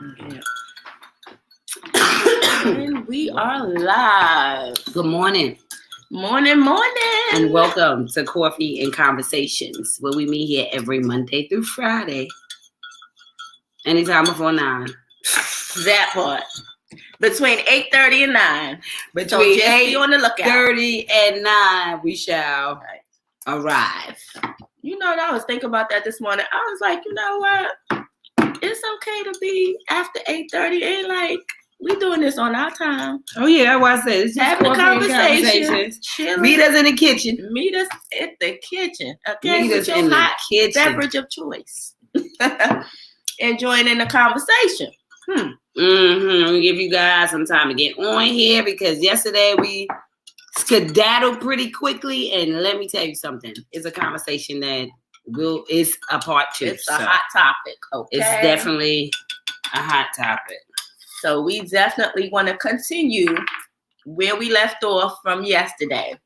Yeah. And we are live. Good morning. Morning. And welcome to Coffee and Conversations, where we meet here every Monday through Friday. Anytime before 9. That part. Between 8:30 and 9. Between so just be on the lookout. 8:30 and 9, we shall arrive. You know, I was thinking about that this morning. I was like, you know what? It's okay to be after 8:30. Ain't like we doing this on our time. Oh yeah, what I said. It's just having a conversation. Meet us in the kitchen. Meet us at the kitchen. Okay, meet us in the kitchen. Beverage of choice. And join in the conversation. We give you guys some time to get on here because yesterday we skedaddled pretty quickly, and let me tell you something. It's a conversation that it's a part 2. It's a hot topic. Okay, it's definitely a hot topic. So we definitely want to continue where we left off from yesterday.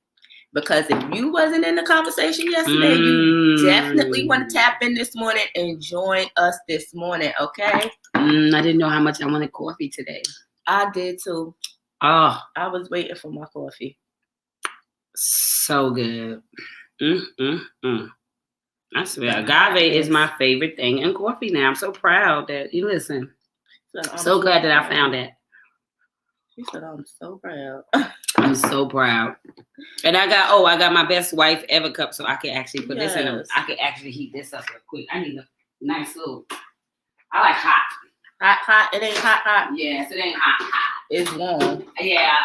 Because if you wasn't in the conversation yesterday, you definitely want to tap in this morning and join us this morning, okay? I didn't know how much I wanted coffee today. I did too. Oh. I was waiting for my coffee. So good. I swear, agave is my favorite thing in coffee now. I'm so proud that you listen. So glad that I found that. She said, I'm so proud. I'm so proud. And I got my best wife ever cup, so I can actually put this in I can actually heat this up real quick. I need a nice little, I like hot. Hot. It ain't hot. Yes, it ain't hot. It's warm. Yeah.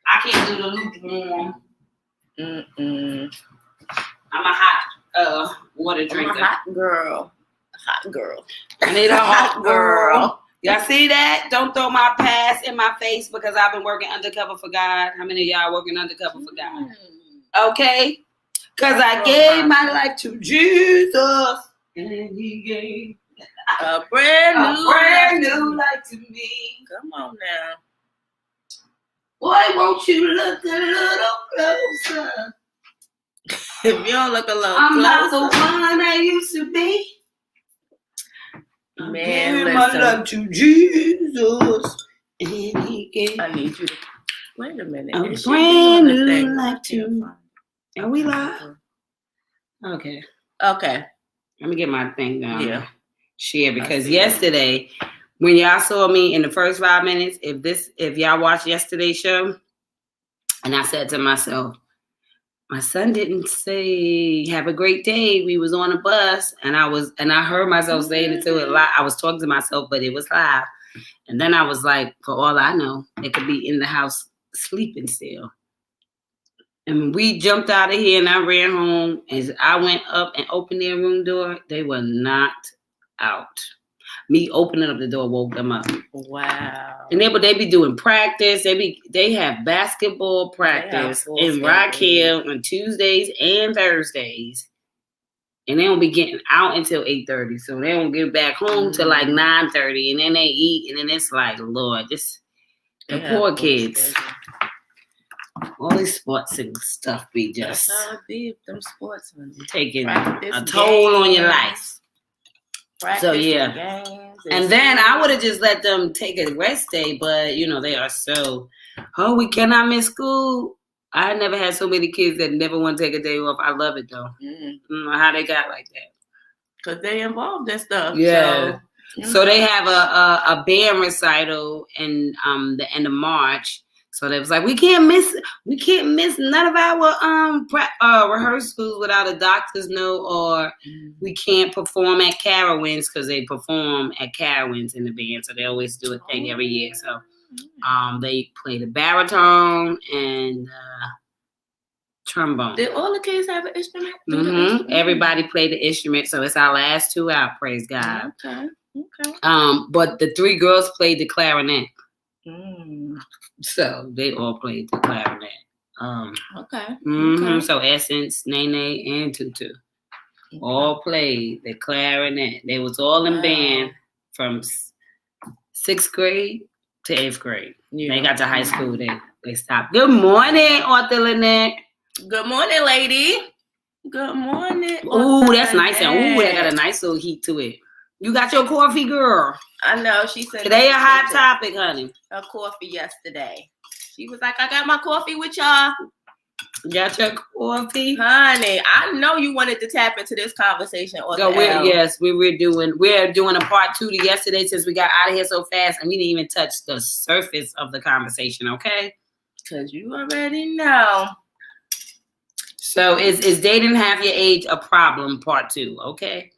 I can't do the lukewarm. I'm a hot water drinker. I'm a hot girl. I need a hot girl. Y'all see that? Don't throw my past in my face because I've been working undercover for God. How many of y'all working undercover for God? Okay? Because I gave my life to Jesus. And he gave a brand new life to me. Come on now. Boy, won't you look a little closer? If you don't look a little I'm closer. not the one I used to be. Man, listen. My love to Jesus. And he gave. I need you to wait a minute. A brand new life to me. Are we live? Okay. Let me get my thing down. Yeah. Share because yesterday, when y'all saw me in the first 5 minutes, if y'all watched yesterday's show, and I said to myself, my son didn't say have a great day. We was on a bus and I heard myself saying it to it live. I was talking to myself, but it was live. And then I was like, for all I know, it could be in the house sleeping still. And we jumped out of here and I ran home. As I went up and opened their room door, they were knocked out. Me opening up the door woke them up. Wow. And they be doing practice. They have basketball practice in Rock Hill on Tuesdays and Thursdays. And they don't be getting out until 8:30. So they don't get back home till like 9:30. And then they eat. And then it's like, Lord, the poor kids. All these sports and stuff be just That's how it be, them sports taking a toll on your life. So yeah, and then I would have just let them take a rest day, but they are so, we cannot miss school. I never had so many kids that never want to take a day off. I love it though. I don't know how they got like that. Cause they involved in stuff. Yeah. So they have a band recital in the end of March. So they was like, we can't miss none of our rehearsals without a doctor's note, or we can't perform at Carowinds because they perform at Carowinds in the band. So they always do a thing every year. So they play the baritone and trombone. Did all the kids have an instrument? Everybody played the instrument. So it's our last 2 out, praise God. Okay. But the 3 girls played the clarinet. So they all played the clarinet. So Essence, Nene, and Tutu all played the clarinet. They was all in band from 6th grade to 8th grade. Yeah. They got to high school. They stopped. Good morning, Arthur Lynette. Good morning, lady. Good morning. Ooh, that's nice. And ooh, that got a nice little heat to it. You got your coffee, girl. I know she said Today a hot topic, honey. Her coffee yesterday. She was like, I got my coffee with y'all. Got your coffee, honey. I know you wanted to tap into this conversation. So we're doing a part 2 to yesterday since we got out of here so fast and we didn't even touch the surface of the conversation. Okay, because you already know. So is dating half your age a problem? Part 2. Okay.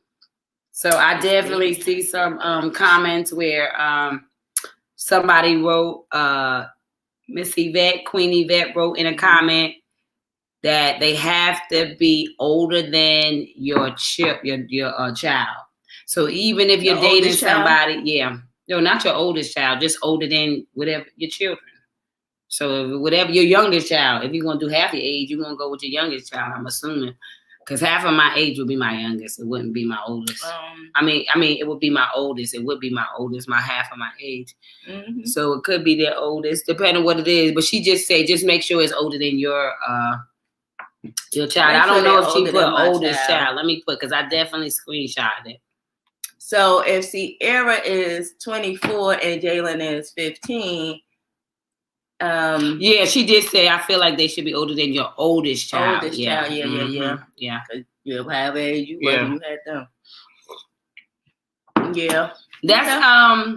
So I definitely see some comments where somebody wrote, Miss Yvette, Queen Yvette wrote in a comment that they have to be older than your child. So even if you're dating somebody, no, not your oldest child, just older than whatever your children. So whatever your youngest child, if you're gonna do half your age, you're gonna go with your youngest child. I'm assuming. Because half of my age would be my youngest. It wouldn't be my oldest. I mean, it would be my oldest. It would be my oldest, my half of my age. Mm-hmm. So it could be their oldest, depending on what it is. But she just said, just make sure it's older than your child. I don't know if she put oldest child. Let me put, because I definitely screenshotted it. So if Sierra is 24 and Jalen is 15. Yeah, she did say, I feel like they should be older than your oldest child. Yeah. Because you'll have age you had them. Yeah. That's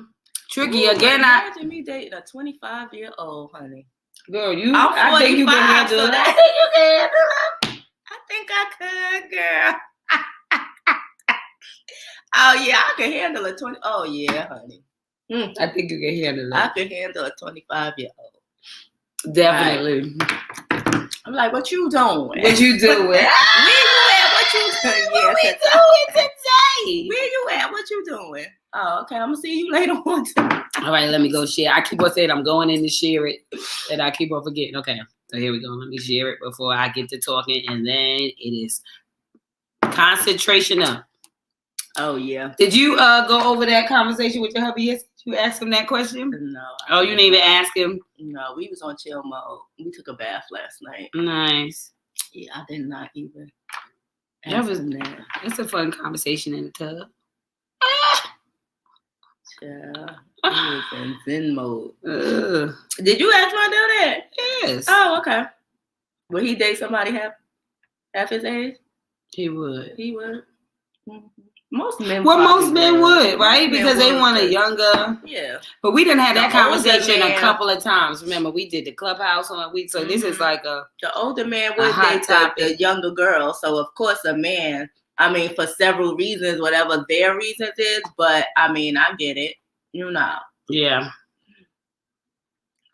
tricky. Again, imagine me dating a 25-year-old, honey. Girl, I think you can handle that. I think I could, girl. Oh yeah, I can handle a 20. Oh yeah, honey. I think you can handle that. I can handle a 25-year-old. Definitely. Right. I'm like, what you doing? What you doing? Where you at? What you doing? What we doing today? Where you at? What you doing? Oh, okay. I'm gonna see you later on. All right, let me go share. I keep on saying I'm going in to share it, and I keep on forgetting. Okay, so here we go. Let me share it before I get to talking, and then it is concentration up. Oh yeah. Did you go over that conversation with your hubby? Yes. You asked him that question? No. You didn't even ask him? No, we was on chill mode. We took a bath last night. Nice. Yeah, I did not even. It's a fun conversation in the tub. Yeah, he was in Zen mode. Did you ask my do that? Yes. Oh, okay. Would he date somebody half his age? He would. Mm-hmm. Most men would, right? Because they want a younger. Yeah. But we didn't have that conversation a couple of times. Remember, we did the Clubhouse on a week. So this is like the older man would date the younger girl. So of course a man, for several reasons, whatever their reasons is, but I get it. Yeah.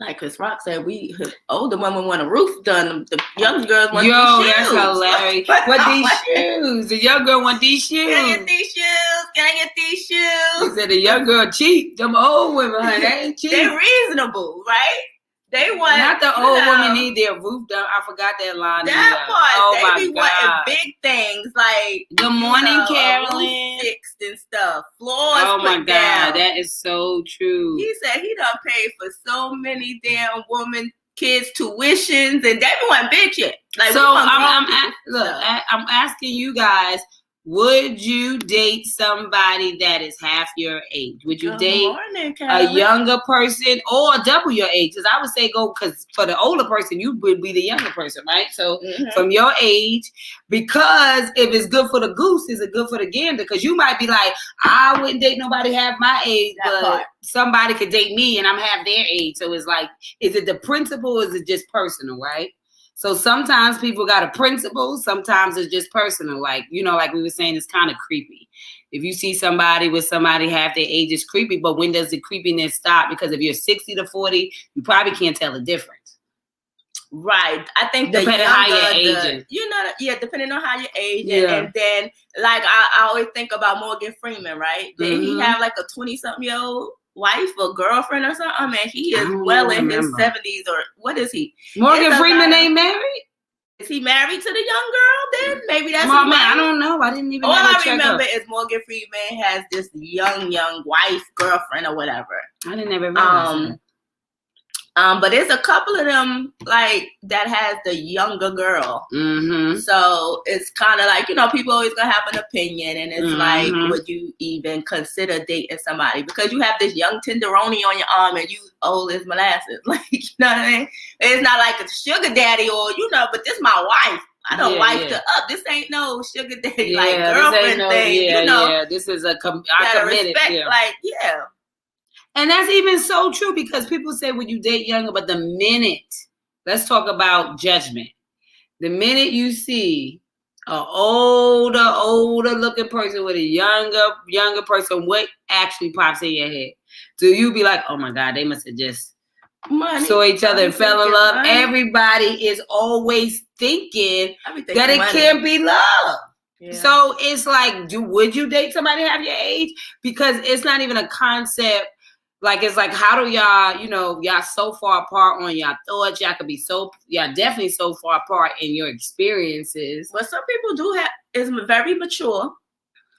Like Chris Rock said, we older women want a roof done. The young girls want these shoes. That's hilarious. What these shoes? The young girl want these shoes. Can I get these shoes? He said the young girl cheap. Them old women, honey, they ain't cheap. They're reasonable, right? They want not the old women need their roof done. I forgot that line. That part. They be wanting big things like Good morning, Carolyn. Fixed and stuff. Floors. Oh my God, down. That is so true. He said he done paid for so many damn kids' tuitions, and they want big shit. Like, so I'm asking you guys. Would you date somebody that is half your age? Would you date a younger person or double your age? Because I would say because for the older person, you would be the younger person, right? So from your age, because if it's good for the goose, is it good for the gander? Because you might be like, I wouldn't date nobody half my age, but somebody could date me and I'm half their age. So it's like, is it the principle or is it just personal, right? So sometimes people got a principle. Sometimes it's just personal. Like, like we were saying, it's kind of creepy. If you see somebody with somebody half their age, it's creepy. But when does the creepiness stop? Because if you're 60 to 40, you probably can't tell the difference. Right. I think depending on how you're aging. Depending on how you're aging. Yeah. And then, like, I always think about Morgan Freeman, right? Did he have like a 20-something-year-old wife or girlfriend or something? He is well in his 70s, or what is he? Morgan Freeman ain't married? Is he married to the young girl then? Maybe that's man, I don't know. I didn't even All I remember is Morgan Freeman has this young wife, girlfriend, or whatever. I didn't ever realize But there's a couple of them like that has the younger girl. Mm-hmm. So it's kind of like, people always gonna have an opinion, and it's like, would you even consider dating somebody because you have this young tenderoni on your arm and you old as molasses? Like, you know what I mean? It's not like a sugar daddy or but this my wife. I don't wife her up. This ain't no sugar daddy like girlfriend thing. Yeah. This is I committed. Respect, like, yeah. And that's even so true because people say when you date younger, but the minute, let's talk about judgment. The minute you see an older looking person with a younger person, what actually pops in your head? Do you be like, oh my God, they must have just saw each other and fell in love? Money. Everybody is always thinking that it can't be love. Yeah. So it's like, would you date somebody half your age? Because it's not even a concept. Like, it's like, how do y'all, y'all so far apart on y'all thoughts? Y'all could be y'all definitely so far apart in your experiences. But some people is very mature.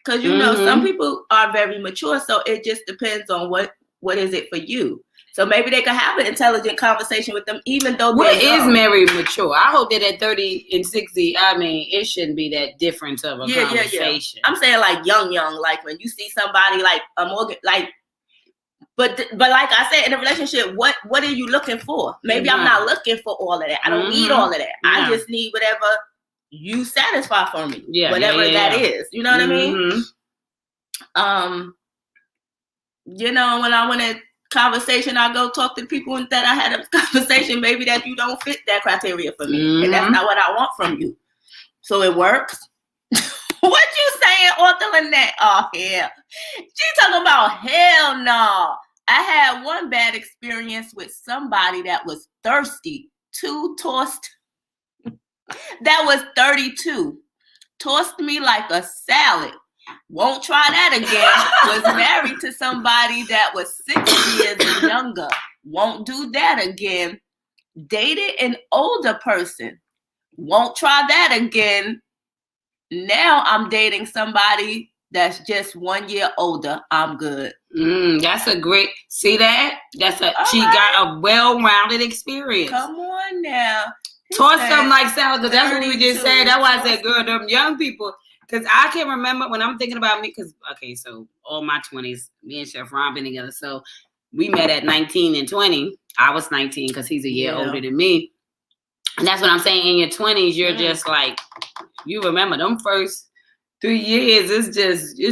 Because, some people are very mature. So it just depends on what is it for you. So maybe they could have an intelligent conversation with them, even though what is very mature? I hope that at 30 and 60, it shouldn't be that difference of a conversation. Yeah. I'm saying like young, like when you see somebody like a Morgan, like, but like I said, in a relationship, what are you looking for? Maybe I'm not looking for all of that. I don't need all of that. I just need whatever you satisfy for me. Yeah, whatever that is. You know what I mean? When I want a conversation, I go talk to people that I had a conversation. Maybe that you don't fit that criteria for me, and that's not what I want from you. So it works. What you saying, Author Lynette? Oh, hell. She talking about hell no. I had one bad experience with somebody that was thirsty. Tossed. That was 32. Tossed me like a salad. Won't try that again. Was married to somebody that was 6 years younger. Won't do that again. Dated an older person. Won't try that again. Now I'm dating somebody that's just 1 year older. I'm good. That's a great. See that? She got a well-rounded experience. Come on now. Toss something like salad, because that's what we just said. That's why I said, girl, them young people. Because I can remember when I'm thinking about me. Because so all my 20s, me and Chef Ron been together. So we met at 19 and 20. I was 19 because he's a year older than me. And that's what I'm saying. In your 20s, you're just like, you remember them first 3 years. It's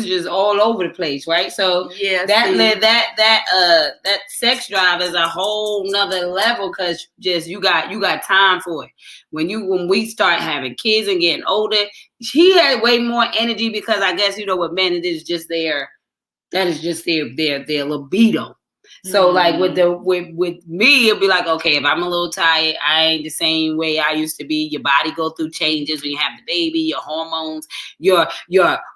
just all over the place, right? So that sex drive is a whole nother level because you got time for it. When we start having kids and getting older, he had way more energy because I guess with men it is just their libido. So like with me, it'll be like, okay, if I'm a little tired, I ain't the same way I used to be. Your body go through changes when you have the baby, your hormones, your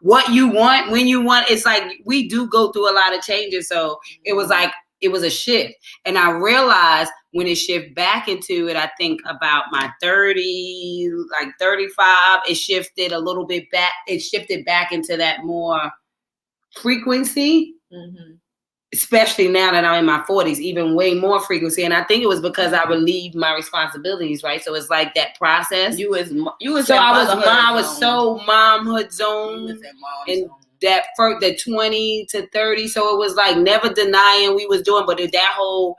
what you want when you want. It's like we do go through a lot of changes. So it was like it was a shift, and I realized when it shifted back into it, I think about my 30, like 35, it shifted a little bit back. It shifted back into that more frequency. Mm-hmm. Especially now that I'm in my 40s, even way more frequency. And I think it was because I relieved my responsibilities, right? So it's like that process. You was so I was so momhood zone. And that first, the 20 to 30. So it was like never denying we was doing, but that whole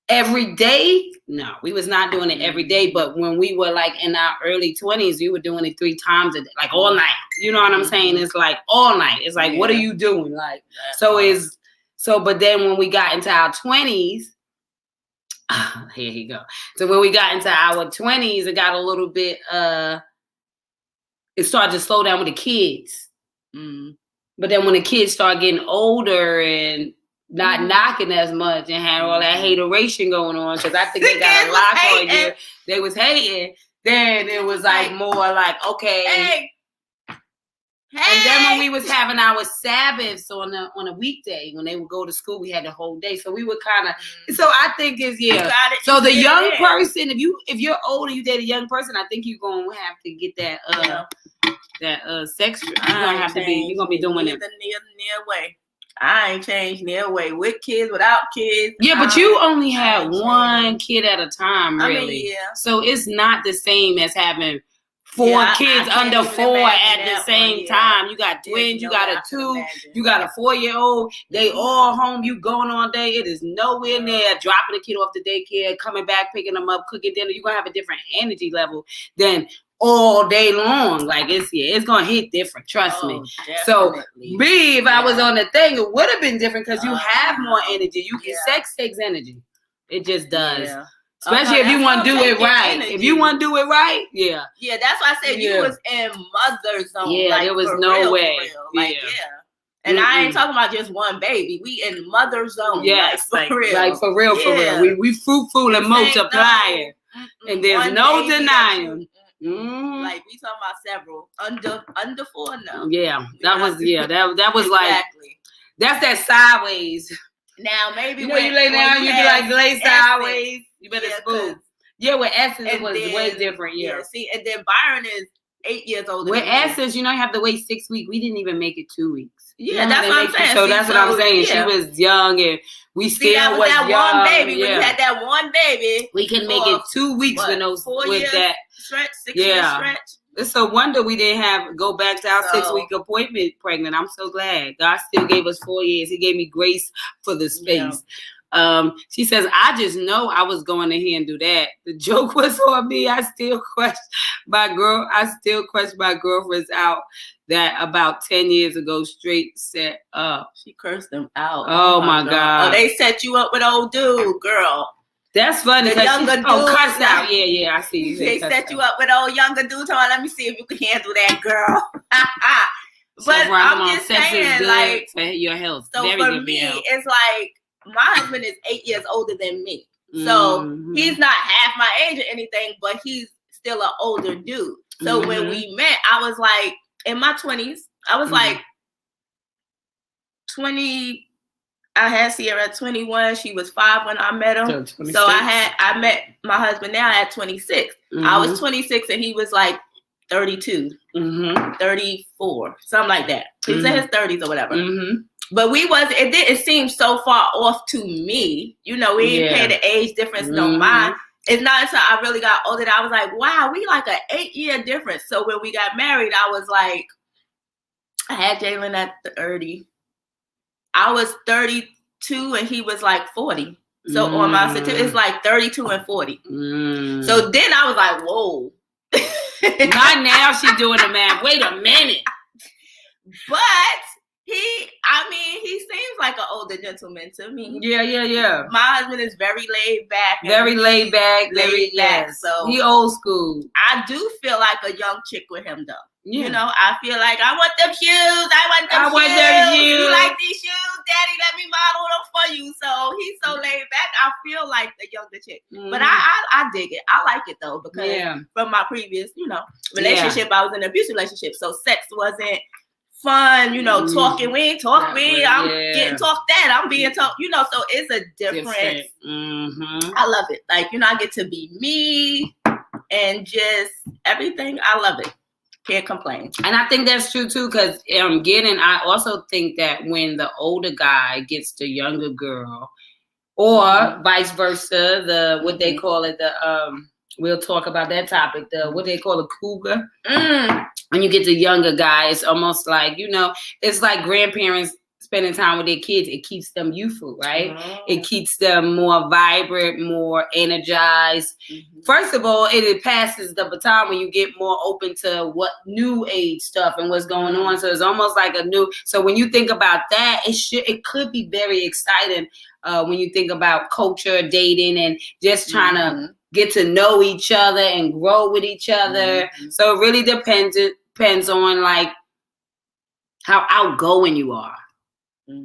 every day, no, we was not doing it every day. But when we were like in our early 20s, we were doing it 3 times a day, like all night. You know what I'm saying? It's like all night. It's like, what are you doing? Like, but then when we got into our 20s, here you go. So when we got into our 20s, it got a little bit, it started to slow down with the kids. But then when the kids start getting older and not knocking as much and had all that hateration going on, because I think they got a lot on you. They was hating. Then it was like more like, okay. And then when we was having our Sabbaths on a weekday, when they would go to school, we had the whole day. So we would kind of. So I think So the young person, if you're older, you date a young person, I think you're gonna have to get that sex. You're gonna have to be. You're gonna be doing it the near way. I ain't changed their way with kids, without kids. Yeah, but you only had ain't one changed. kid at a time, really. I mean, yeah. So it's not the same as having four Yeah, kids I can't under even 4 imagine at the that same one, yeah. time. You got There's twins, you no got way a I can 2, imagine. you got a 4-year-old. They all home. You going all day. It is nowhere near dropping the kid off the daycare, coming back, picking them up, cooking dinner. You're gonna have a different energy level than all day long. Like it's gonna hit different. Trust me. So me, if I was on the thing, it would have been different because you have more energy. You get sex takes energy. It just does. Yeah. Especially if you want to do it right. Energy. If you want to do it right, yeah. Yeah, that's why I said you was in mother zone. Yeah, like, there was for no real, way. For real. Like, Yeah. And I ain't talking about just one baby. We in mother zone. Yes, like, for real. Like for real, for real. We fruitful and multiplying. And there's no denying. Like we talking about several. Under 4 now. Yeah. That was exactly. Like that's that sideways. Now maybe you lay down, you be like lay sideways. You better smooth. Yeah, with Essence it was way different. Yeah. See, and then Byron is 8 years older. With Essence, you have to wait 6 weeks. We didn't even make it 2 weeks. Yeah, that's what I'm saying. So that's what I'm saying. She was young and we still was that young. One baby. When you had that one baby, we can make it 2 weeks with those 4 with years that stretch, 6 years stretch. It's a wonder we didn't go back to our 6-week appointment pregnant. I'm so glad. God still gave us 4 years. He gave me grace for the space. Yeah. She says, I just know I was going to handle that. The joke was on me. I still question my girlfriends out that about 10 years ago straight set up. She cursed them out. Oh my God. Oh, they set you up with old dude, girl. That's funny. The younger dude. Oh, cuss out. Yeah, I see you. They set you up with old younger dude. Let me see if you can handle that, girl. But I'm just saying, like, for your health. So very for good me, health. it's like my husband is 8 years older than me. So he's not half my age or anything, but he's still an older dude. So when we met, I was like in my 20s. I was like 20. I had Sierra at 21. She was 5 when I met him. So I met my husband now at 26. I was 26 and he was like 32, 34, something like that. He was in his 30s or whatever. But it didn't seem so far off to me. We didn't pay the age difference, no mind. It's not until I really got older that I was like, wow, we like an 8-year difference. So when we got married, I was like, I had Jalen at 30. I was 32 and he was like 40. So on my certificate, it's like 32 and 40. So then I was like, whoa. Not now she doing the math. Wait a minute. But he seems like an older gentleman to me. Yeah. My husband is very laid back. Very laid back. So he old school. I do feel like a young chick with him though. Yeah. I feel like I want them shoes. I want them shoes. You like these shoes, Daddy? Let me model them for you. So he's so laid back. I feel like the younger chick. But I dig it. I like it though because from my previous, relationship, I was in an abusive relationship. So sex wasn't fun, talking. We ain't talk. I'm getting talked at. I'm being talked. So it's a difference. I love it. Like I get to be me and just everything. I love it. Can't complain. And I think that's true too, because I also think that when the older guy gets the younger girl, or vice versa, what they call it, we'll talk about that topic, what they call a cougar. When you get the younger guy, it's almost like, it's like grandparents spending time with their kids. It keeps them youthful, right? It keeps them more vibrant, more energized. First of all, it passes the baton when you get more open to what new age stuff and what's going on. So it's almost like so when you think about that, it could be very exciting when you think about culture, dating, and just trying to get to know each other and grow with each other. So it really depends on like how outgoing you are.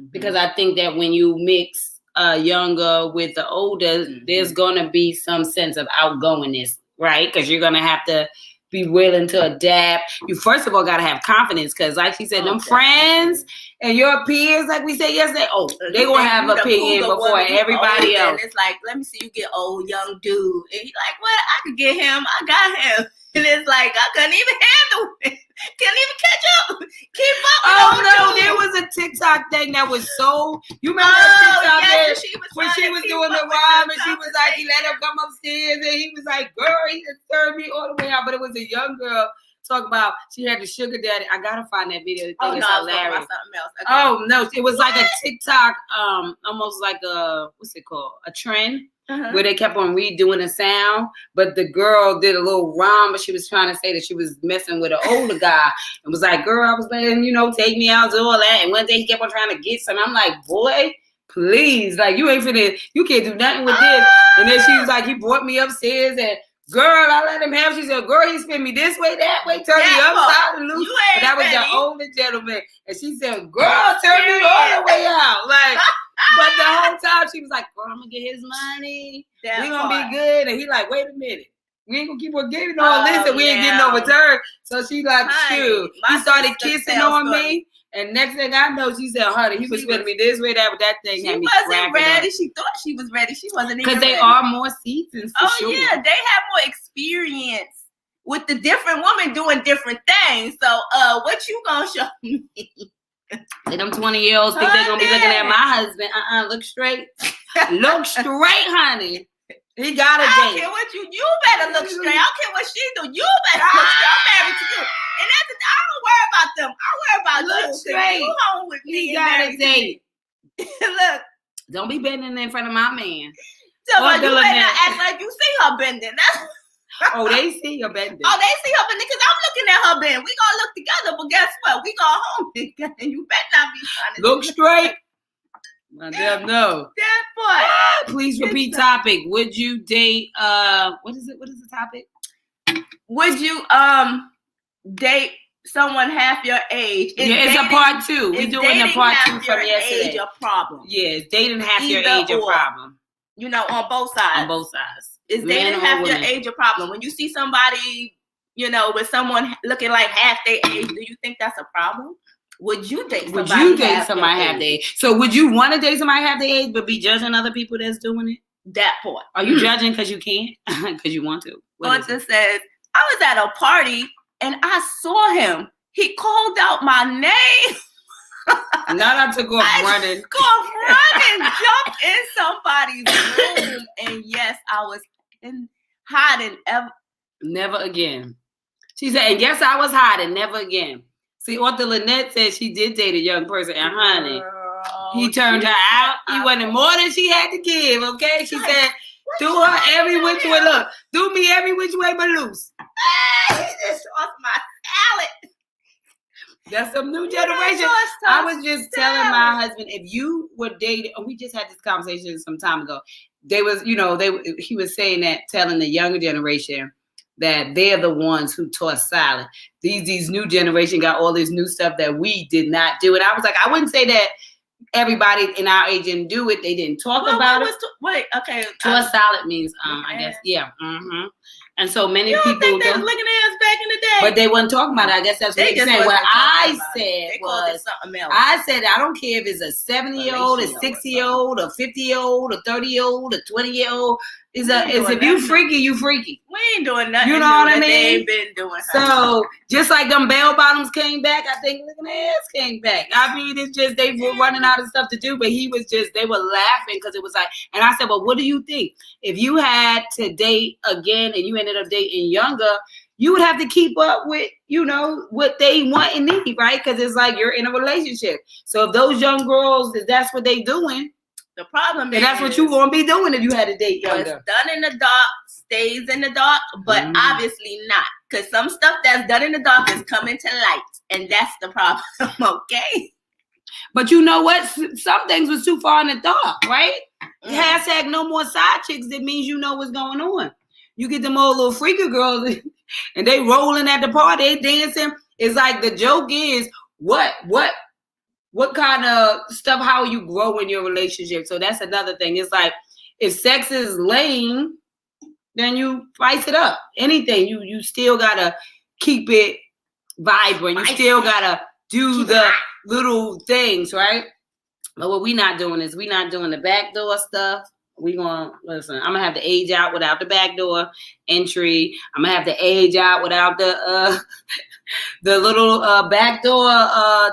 Because I think that when you mix younger with the older, there's going to be some sense of outgoingness, right? Because you're going to have to be willing to adapt. You first of all got to have confidence because like she said, them friends and your peers, like we said yesterday, they're going to have opinion before everybody else. And it's like, let me see you get old, young dude. And he's like, what? I could get him. I got him. And it's like, I couldn't even handle it. Can't even catch up. Keep up. Oh no, there was a TikTok thing that was so. You remember that TikTok yes, thing she was when trying she to was keep doing up the with rhyme the and she was like, he let him come upstairs and he was like, girl, he disturbed me all the way out. But it was a young girl talk about she had the sugar daddy. I gotta find that video. The thing is I was talking hilarious. about something else. Okay. Oh no, it was like a TikTok, almost like a what's it called? A trend. Where they kept on redoing the sound, but the girl did a little rhyme, but she was trying to say that she was messing with an older guy and was like, girl, I was letting, take me out, do all that. And one day he kept on trying to get some. I'm like, boy, please, like you can't do nothing with this. And then she was like, he brought me upstairs and girl, I let him have. She said, girl, he spin me this way, that way, turn me upside and loose. And that was the older gentleman. And she said, girl, turn me all the way out. Like, but the whole time she was like, girl, I'm gonna get his money. We gonna be good. And he like, wait a minute. We ain't gonna keep on giving all this and we ain't getting no return. So she like, shoot. He started kissing on me. And next thing I know, she said, honey, he was spinning me this way, that, but that thing had me wasn't ready. She thought she was ready. She wasn't even ready. Because they are more seasoned, for sure. Yeah, they have more experience with the different women doing different things. So, what you gonna show me? Them 20-year-olds think they're gonna be looking at my husband. Look straight. Look straight, honey. He got a date. I don't care what you better look straight. I don't care what she do. You better look straight. I'm married to you. And that's the I don't worry about them. I worry about look you. Straight. You home with me. He got a date. Look. Don't be bending in front of my man. So you better not act like you see her bending. Oh, they see her bending. Oh, they see her bending because I'm looking at her bend. We gonna look together, but guess what? We go home together. You better not be trying to look straight. My damn no. That boy. Please repeat topic. Would you date what is it? What is the topic? Would you date someone half your age? It's a part 2. We're doing a part 2 from yesterday. Age a problem? Yeah, is dating half your age a problem? On both sides. On both sides. Is dating half your age a problem? When you see somebody, with someone looking like half their age, do you think that's a problem? Would you date somebody half their age? So would you want to date somebody half their age but be judging other people that's doing it? That part. Are you judging because you can't? Because you want to? Arthur says, I was at a party and I saw him. He called out my name. Not I took off running. Jumped in somebody's room. And yes, I was hiding. Never again. She said, and yes, I was hiding. Never again. See, Arthur Lynette said she did date a young person, and honey, he turned her out. He wanted more than she had to give, okay? She said, do her every which way. Look, do me every which way but loose. He just lost my salad. That's some new generation. I was just telling my husband, if you were dating, and we just had this conversation some time ago, he was saying that, telling the younger generation that they're the ones who taught silent. These new generation got all this new stuff that we did not do. And I was like, I wouldn't say that everybody in our age didn't do it. They didn't talk about it. Taught silent means, I guess, yeah. Mm-hmm. And so many people think they was looking at us back in the day. But they weren't talking about it. I guess that's what they're saying. What I said was, I said, I don't care if it's a 70-year-old, a 60-year-old, a 50-year-old, a 30-year-old, a 20-year-old. If you freaky, you freaky. We ain't doing nothing. You know what I mean? They ain't been doing. So just like them bell bottoms came back, I think looking at ass came back. I mean, it's just they were running out of stuff to do, but they were laughing because it was like, and I said, well, what do you think? If you had to date again and you ended up dating younger, you would have to keep up with, what they want and need, right? Because it's like you're in a relationship. So if those young girls, if that's what they doing, the problem is, and that's what you gonna be doing if you had to date younger. What's done in the dark stays in the dark, but obviously not, because some stuff that's done in the dark is coming to light, and that's the problem. Okay. But you know what? Some things was too far in the dark, right? Hashtag no more side chicks. That means you know what's going on. You get them old little freaky girls, and they rolling at the party, they dancing. It's like the joke is what kind of stuff, how you grow in your relationship. So that's another thing. It's like, if sex is lame, then you spice it up. Anything, you still gotta keep it vibrant. You still gotta do the little things, right? But what we not doing is we not doing the backdoor stuff. listen. I'm gonna have to age out without the back door entry. I'm gonna have to age out without the little back door,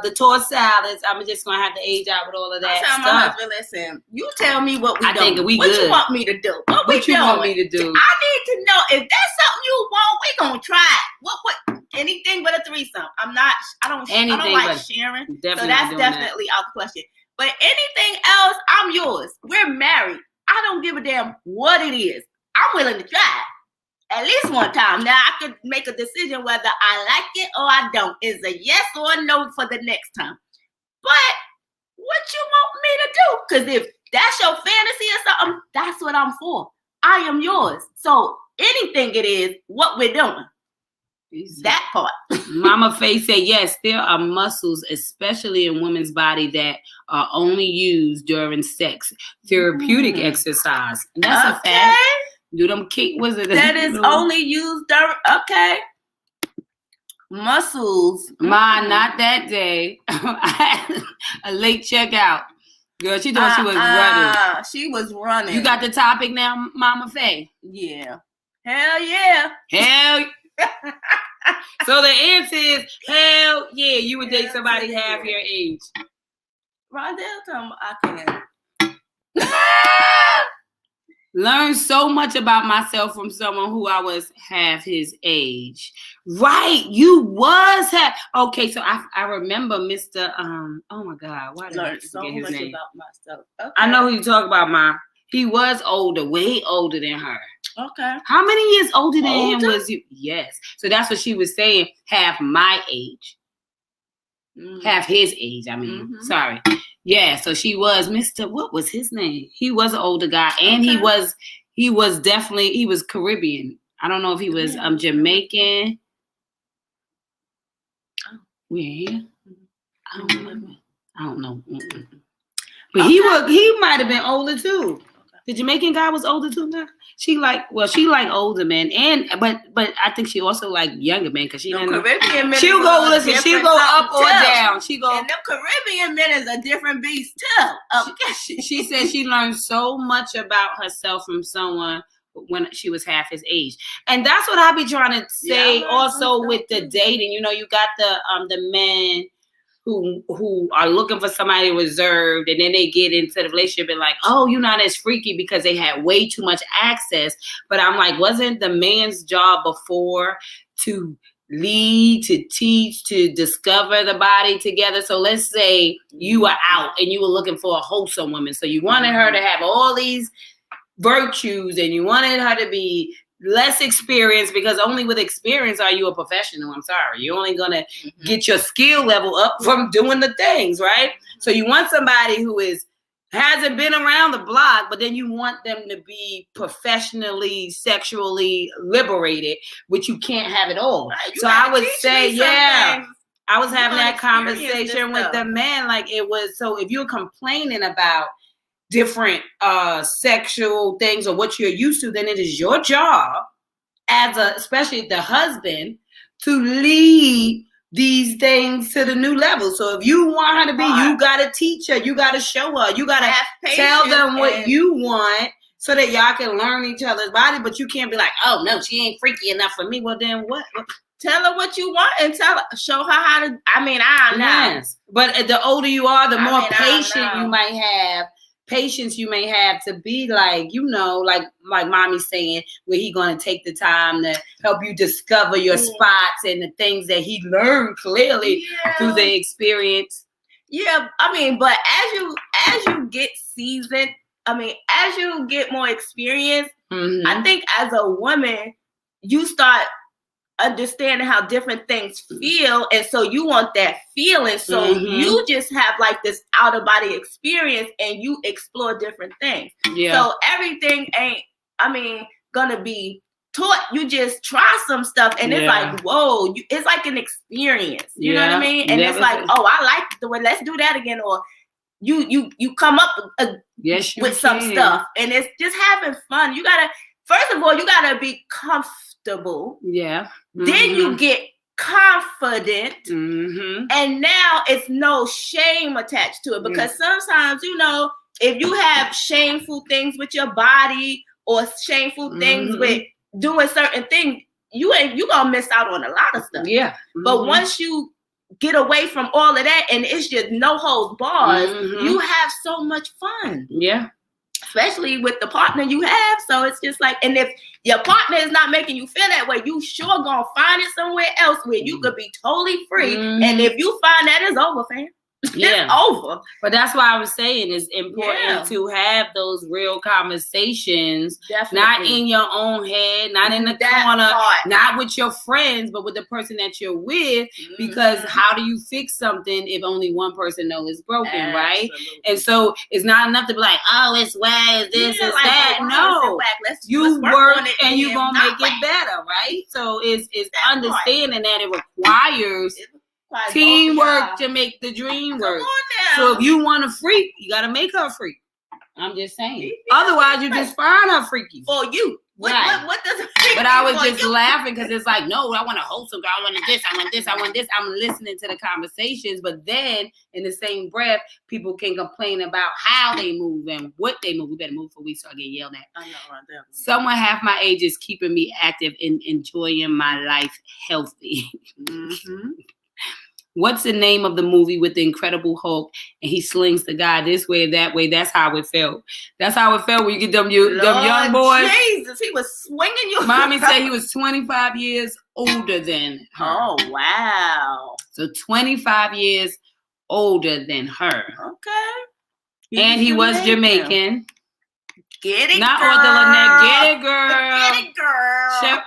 the tossed salads. I'm just gonna have to age out with all of that I tell my stuff. husband, listen, you tell me what we I doing. think we what good. you want me to do? What you doing? want me to do? I need to know if that's something you want. We gonna try it. What? Anything but a threesome. I don't like sharing. So that's definitely out the question. But anything else, I'm yours. We're married. I don't give a damn what it is. I'm willing to try it. At least one time. Now I could make a decision whether I like it or I don't. Is a yes or a no for the next time. But what you want me to do? Because if that's your fantasy or something, that's what I'm for. I am yours. So anything it is, what we're doing. That part. Mama Faye said, yes, there are muscles, especially in women's body, that are only used during sex. Therapeutic exercise. And that's a fact. Do them kick wizard. That is only used during, muscles. Ma, not that day. A late checkout. Girl, she thought she was running. She was running. You got the topic now, Mama Faye? Yeah. Hell yeah. Hell So the answer is hell yeah, you would date somebody half your age. Rondell told me I can. Learn so much about myself from someone who I was half his age. Right, you was half. Okay, so I remember Mr. Oh my God, why did I forget so his much name? about myself. Okay. I know who you talk about. He was older, way older than her. Okay. How many years older than him was you? Yes. So that's what she was saying. Half my age. Half his age, I mean. Sorry. Yeah, so she was Mr. What was his name? He was an older guy. And he was definitely, he was Caribbean. I don't know if he was Jamaican. Where? I don't know. But he might have been older too. The Jamaican guy was older too now. She like older men, but I think she also like younger men because she'll go up or down. And the Caribbean men is a different beast too. Okay. She said she learned so much about herself from someone when she was half his age, and that's what I be trying to say. Also with the dating, you got the men who are looking for somebody reserved, and then they get into the relationship and like, oh, you're not as freaky because they had way too much access. But I'm like, wasn't the man's job before to lead, to teach, to discover the body together? So let's say you were out and you were looking for a wholesome woman. So you wanted her to have all these virtues and you wanted her to be less experience, because only with experience are you a professional. I'm sorry. You're only going to get your skill level up from doing the things, right? So you want somebody who hasn't been around the block, but then you want them to be professionally, sexually liberated, which you can't have it all. Right, so I would say, I was having that conversation with the men. Like it was, so if you're complaining about different sexual things or what you're used to, then it is your job especially the husband, to lead these things to the new level. So if you want her to be, you got to teach her, you got to show her, you got to tell them what you want so that y'all can learn each other's body. But you can't be like, oh no, she ain't freaky enough for me. Well then what? Tell her what you want and show her how to. I mean, I don't know. Yes. But the older you are, the more patient you might have. Patience you may have to be like, like mommy's saying, where he going to take the time to help you discover your spots and the things that he learned clearly through the experience. Yeah, I mean, but as you get seasoned, as you get more experience, I think as a woman, you start understanding how different things feel, and so you want that feeling, so you just have like this out of body experience and you explore different things. So everything ain't gonna be taught. You just try some stuff and it's like, whoa, it's like an experience, you know what I mean? And it's like, oh, I like the way, let's do that again. Or you come up with some stuff, and it's just having fun. You gotta, first of all, you gotta be comfortable. Then you get confident, and now it's no shame attached to it, because sometimes if you have shameful things with your body or shameful things with doing certain things, you gonna miss out on a lot of stuff. Yeah. But once you get away from all of that and it's just no holds bars, you have so much fun. Yeah. Especially with the partner you have. So it's just like, and if your partner is not making you feel that way, you sure gonna find it somewhere else where you could be totally free. And if you find that, it's over, fam. Yeah. It's over. But that's why I was saying it's important to have those real conversations. Definitely. Not in your own head, not in the corner, not with your friends, but with the person that you're with. Because how do you fix something if only one person knows it's broken, right? And so it's not enough to be like, oh, it's whack, it's this, it's that. No, you work and you're gonna make it better, right? So it's understanding that it requires teamwork to make the dream work. So if you want a freak, you gotta make her a freak. I'm just saying. Otherwise, you just find her freaky for you. What does it mean? But I was just laughing because it's like, no, I want a wholesome girl. I want this. I want this. I want this. I'm listening to the conversations, but then in the same breath, people can complain about how they move and what they move. We better move before we start getting yelled at. I know, right there. Someone half my age is keeping me active and enjoying my life healthy. What's the name of the movie with the Incredible Hulk and he slings the guy this way, that way? That's how it felt. That's how it felt when you get them young boys. Jesus, he was swinging you. Mommy said he was 25 years older than her. Oh, wow. So 25 years older than her. Okay. And he was Jamaican. Get it, not girl. Arthur Lynette. Get it, girl. Get it, girl. Chef,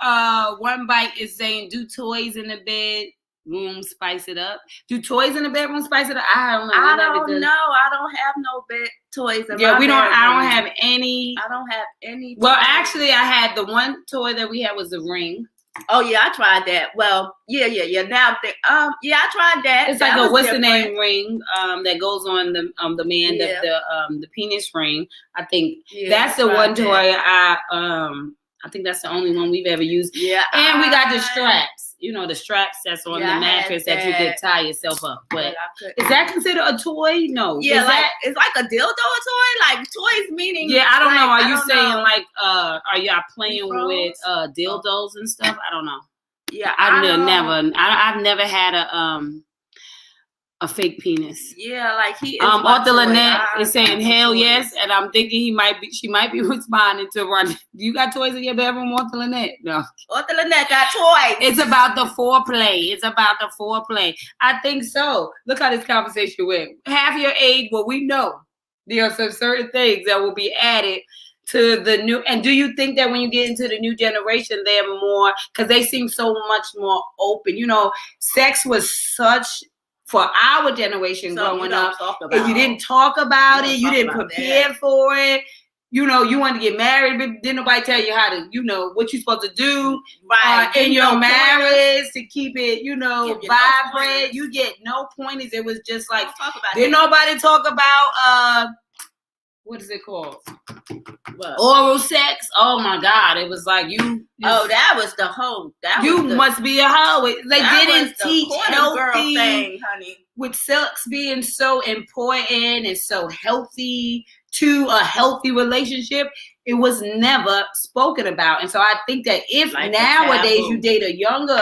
One Bite is saying, do toys in the bed. Room spice it up. Do toys in the bedroom spice it up? I don't know. I don't know. I don't have no bed toys in my I bedroom. don't have any. I don't have any. Well, actually, I had the one toy that we had was the ring. Oh yeah, I tried that. Well, yeah. Now I'm thinking, I tried that. It's like a what's the name ring that goes on the man the penis ring. I think that's the one toy I think that's the only one we've ever used. Yeah, and we got the straps. You know, the straps that's on the mattress that you could tie yourself up. But is that considered a toy? No. Yeah, it's like a dildo toy. Like toys meaning. Yeah, I don't know. Are you saying like are y'all playing with dildos and stuff? I don't know. Yeah, I've never had a fake penis. Yeah, like he is. Arthur Lynette is saying hell yes, and I'm thinking she might be responding to run. You got toys in your bedroom, Arthur Lynette? No. Arthur Lynette got toys. It's about the foreplay. I think so. Look how this conversation went. Half your age, well, we know there are some certain things that will be added to the new. And do you think that when you get into the new generation, they're more, because they seem so much more open? You know, sex was such. For our generation growing up, if you didn't talk about it, you didn't prepare for it. You know, you wanted to get married, but didn't nobody tell you how to, what you're supposed to do in your marriage to keep it, vibrant. You get no pointers. It was just like, didn't nobody talk about, what is it called? What? Oral sex. Oh my God! It was like that was the whole. Must be a hoe. They didn't teach healthy thing, honey. With sex being so important and so healthy to a healthy relationship, it was never spoken about. And so I think that if nowadays you date a younger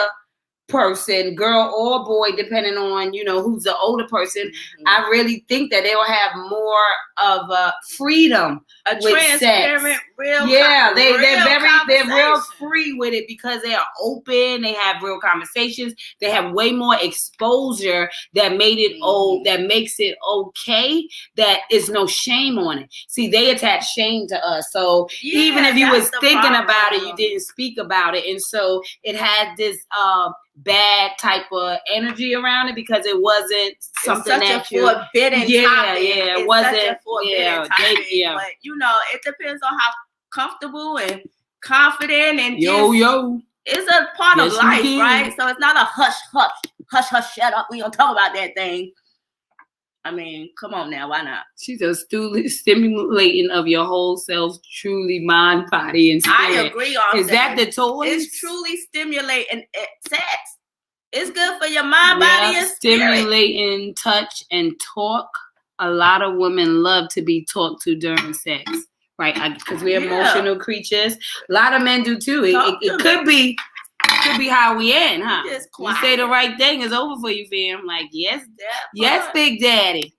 person, girl or boy, depending on who's the older person, I really think that they will have more of a freedom, a with transparent, sex. Real, they're real free with it because they are open. They have real conversations. They have way more exposure that made it that makes it okay. That is no shame on it. See, they attach shame to us. So even if you was thinking about it, you didn't speak about it, and so it had this bad type of energy around it because it wasn't something that you forbidden topic. It wasn't topic, but it depends on how comfortable and confident and it's a part of life, right? So it's not a hush, shut up, we don't talk about that thing. I mean, come on now, why not? She's a stimulating of your whole self, truly mind, body, and spirit. I agree on that. Is that the toy? It's truly stimulating sex. It's good for your mind, body, and spirit. Stimulating touch and talk. a lot of women love to be talked to during sex, right? Because we're emotional creatures. A lot of men do too. It could be how we end, huh? You say the right thing, it's over for you, fam. Like, yes, Big Daddy.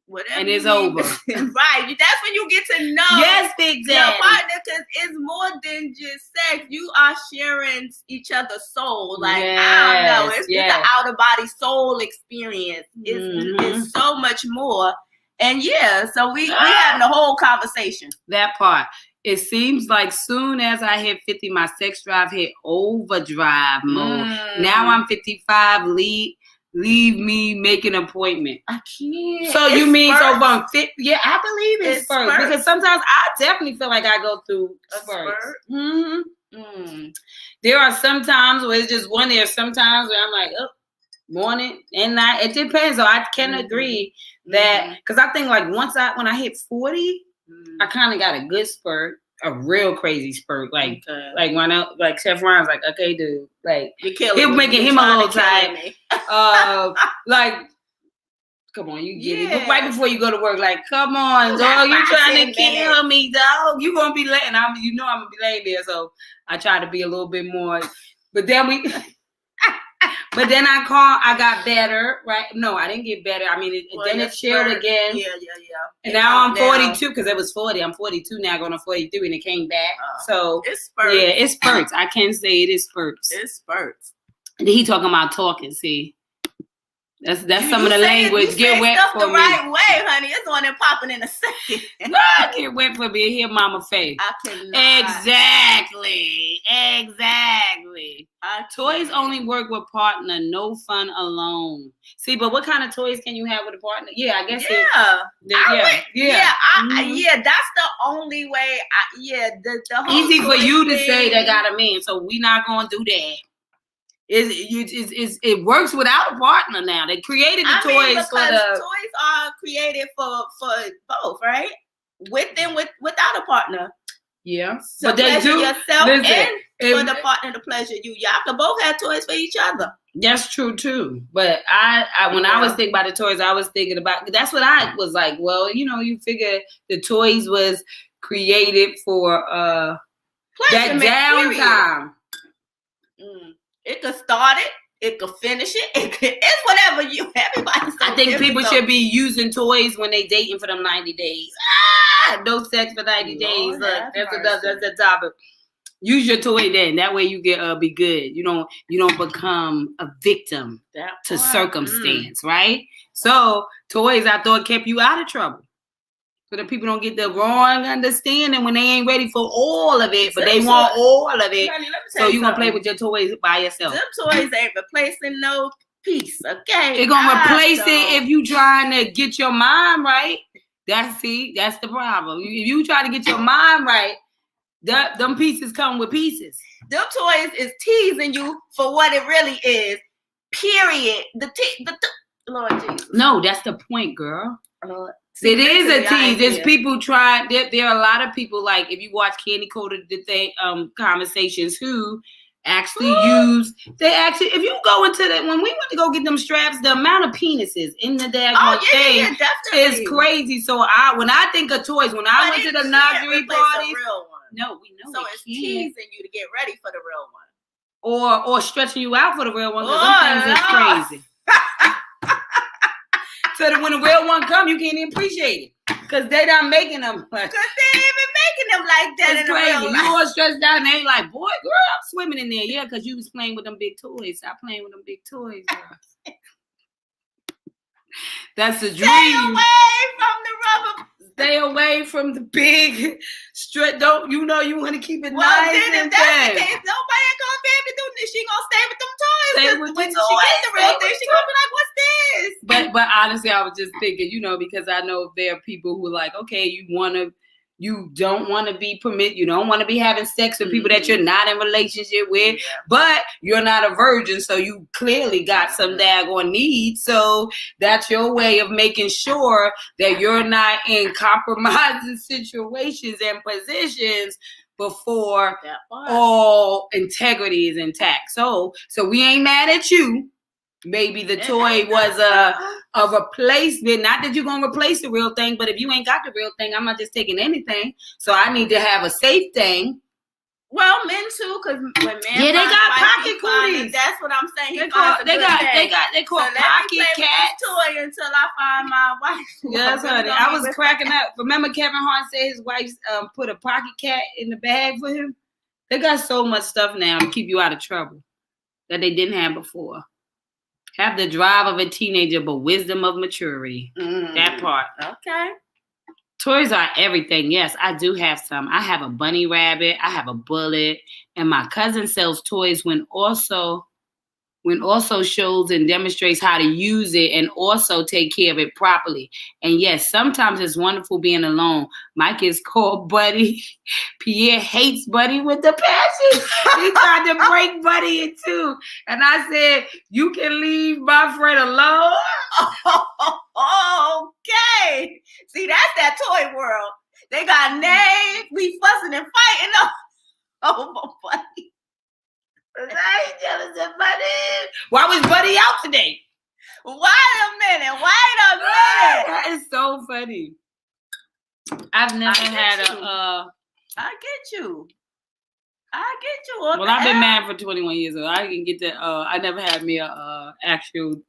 Whatever, and it's over. Right. That's when you get to know yes, Big Daddy. your partner, because it's more than just sex. You are sharing each other's soul. Like, I don't know. It's an out of body soul experience. It's so much more. And so we having the whole conversation. That part. It seems like soon as I hit 50, my sex drive hit overdrive mode. Now I'm 55. Leave me, make an appointment. I can't. So you mean so from 50? Yeah, I believe it's spurts. Because sometimes I definitely feel like I go through spurts. There are some times where it's just one. There's sometimes where I'm like, oh, morning and night. It depends. So I can agree that, because I think like when I hit 40, I kind of got a good spurt. A real crazy spurt, like when like Chef Ron's like, okay, dude, like he's making him a little tired. Like, come on, you get it. Right before you go to work, like, come on, dog, you trying to kill me, dog? You gonna be late, and I'm gonna be laying there, so I try to be a little bit more. But then I got better, right? No, I didn't get better. I mean, it chilled again. Yeah. And now I'm 42 because it was 40. I'm 42 now, going to 43, and it came back. So it's spurts. Yeah, it's spurts. I can say it is spurts. It's spurts. And he talking about talking. See, that's some of the language. Get wet for the me. Right way, honey. It's on and popping in a second. No, get wet for me. Hear Mama Faye. I cannot. Exactly. Toys only work with partner. No fun alone. See, but what kind of toys can you have with a partner? Yeah, I guess. That's the only way. The whole easy for you to say that got a man. So we not gonna do that. It works without a partner now. They created the toys for the toys are created for both, right? With and without a partner. Yeah, so but they do yourself and for the partner to pleasure you. Y'all can both have toys for each other. That's true too. But I when I was thinking about the toys, I was thinking about that's what I was like. Well, you figure the toys was created for that downtime. It could start it. It could finish it. It's whatever you. Everybody. I think people should be using toys when they dating for them 90 days. No sex for 90 days. Look, that's the topic. Use your toy then. That way you get be good. You don't become a victim to circumstance, right? So toys, I thought, kept you out of trouble. So that people don't get the wrong understanding when they ain't ready for all of it, but they want all of it. Honey, so you gonna play with your toys by yourself. Them toys ain't replacing no piece, okay? They're gonna replace it if you trying to get your mind right. That's the problem. If you try to get your mind right, them pieces come with pieces. Them toys is teasing you for what it really is. Period. Lord Jesus. No, that's the point, girl. It is a tease. There's people trying. There are a lot of people, like if you watch Candy Coated conversations, who actually use. If you go into that, when we went to go get them straps, the amount of penises in the daggone thing is crazy. So when I think of toys, when I went to the Nagari parties, no, we know. So it's teasing you to get ready for the real one, or stretching you out for the real one. Because some things is crazy. So that when the real one come, you can't even appreciate it. Because they not making them. Because they ain't even making them like that. It's crazy. You all stressed out and they like, boy, girl, I'm swimming in there. Yeah, because you was playing with them big toys. Stop playing with them big toys, girl. That's the dream. Stay away from the rubber. Stay away from the big straight. Don't you want to keep it nice then and if that's the case, nobody ain't gonna be able to do this. She gonna stay with them toys. When she gets the real thing, she gonna be like, "What's this?" But honestly, I was just thinking, because I know there are people who are like, okay, you don't want to be you don't want to be having sex with people that you're not in relationship with, but you're not a virgin, so you clearly got some daggone needs. So that's your way of making sure that you're not in compromising situations and positions before all integrity is intact. So we ain't mad at you. maybe the toy was a replacement. Not that you're gonna replace the real thing, but if you ain't got the real thing, I'm not just taking anything. So I need to have a safe thing. Well, men too, because when men they got pocket cooties. That's what I'm saying. They call pocket cats. Toy until I find my wife. Yes, honey. I was cracking up. Remember Kevin Hart said his wife put a pocket cat in the bag for him? They got so much stuff now to keep you out of trouble that they didn't have before. Have the drive of a teenager, but wisdom of maturity. That part. Okay. Toys are everything. Yes, I do have some. I have a bunny rabbit. I have a bullet. And my cousin sells toys when also shows and demonstrates how to use it and also take care of it properly. And yes, sometimes it's wonderful being alone. Mike is called Buddy. Pierre hates Buddy with the passion. He tried to break Buddy in two. And I said, you can leave my friend alone. Okay. See, that's that toy world. They got names. We fussing and fighting over Buddy. I ain't jealous of Buddy. Why was Buddy out today? Wait a minute. That is so funny. I've never had I get you. Well, I've been married for 21 years, so I can get that. I never had me a actual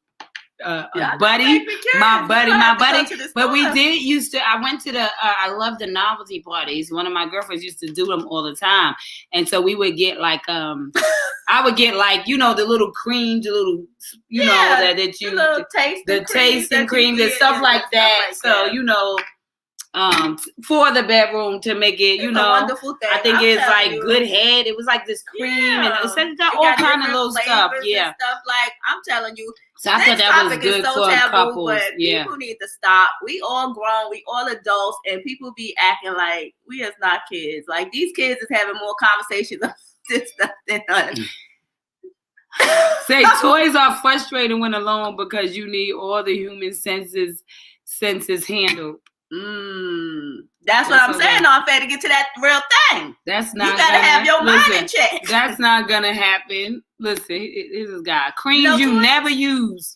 buddy, my buddy. But we did used to. I went to the. I love the novelty parties. One of my girlfriends used to do them all the time, and so we would get like I would get like the little cream, the little that you the tasting cream and stuff like that. So for the bedroom to make it, it's a wonderful thing. I think it's like good head. It was like this cream and it got all kind of little stuff. Yeah, stuff like I'm telling you. So I thought that was good for couples. But people need to stop. We all grown. We all adults, and people be acting like we is not kids. Like these kids is having more conversations about this stuff than us. Say toys are frustrating when alone because you need all the human senses handled. That's what I'm saying. I'm fair to get to that real thing. That's not. You gotta have your mind in check. That's not gonna happen. Listen, this is guy creams you never use.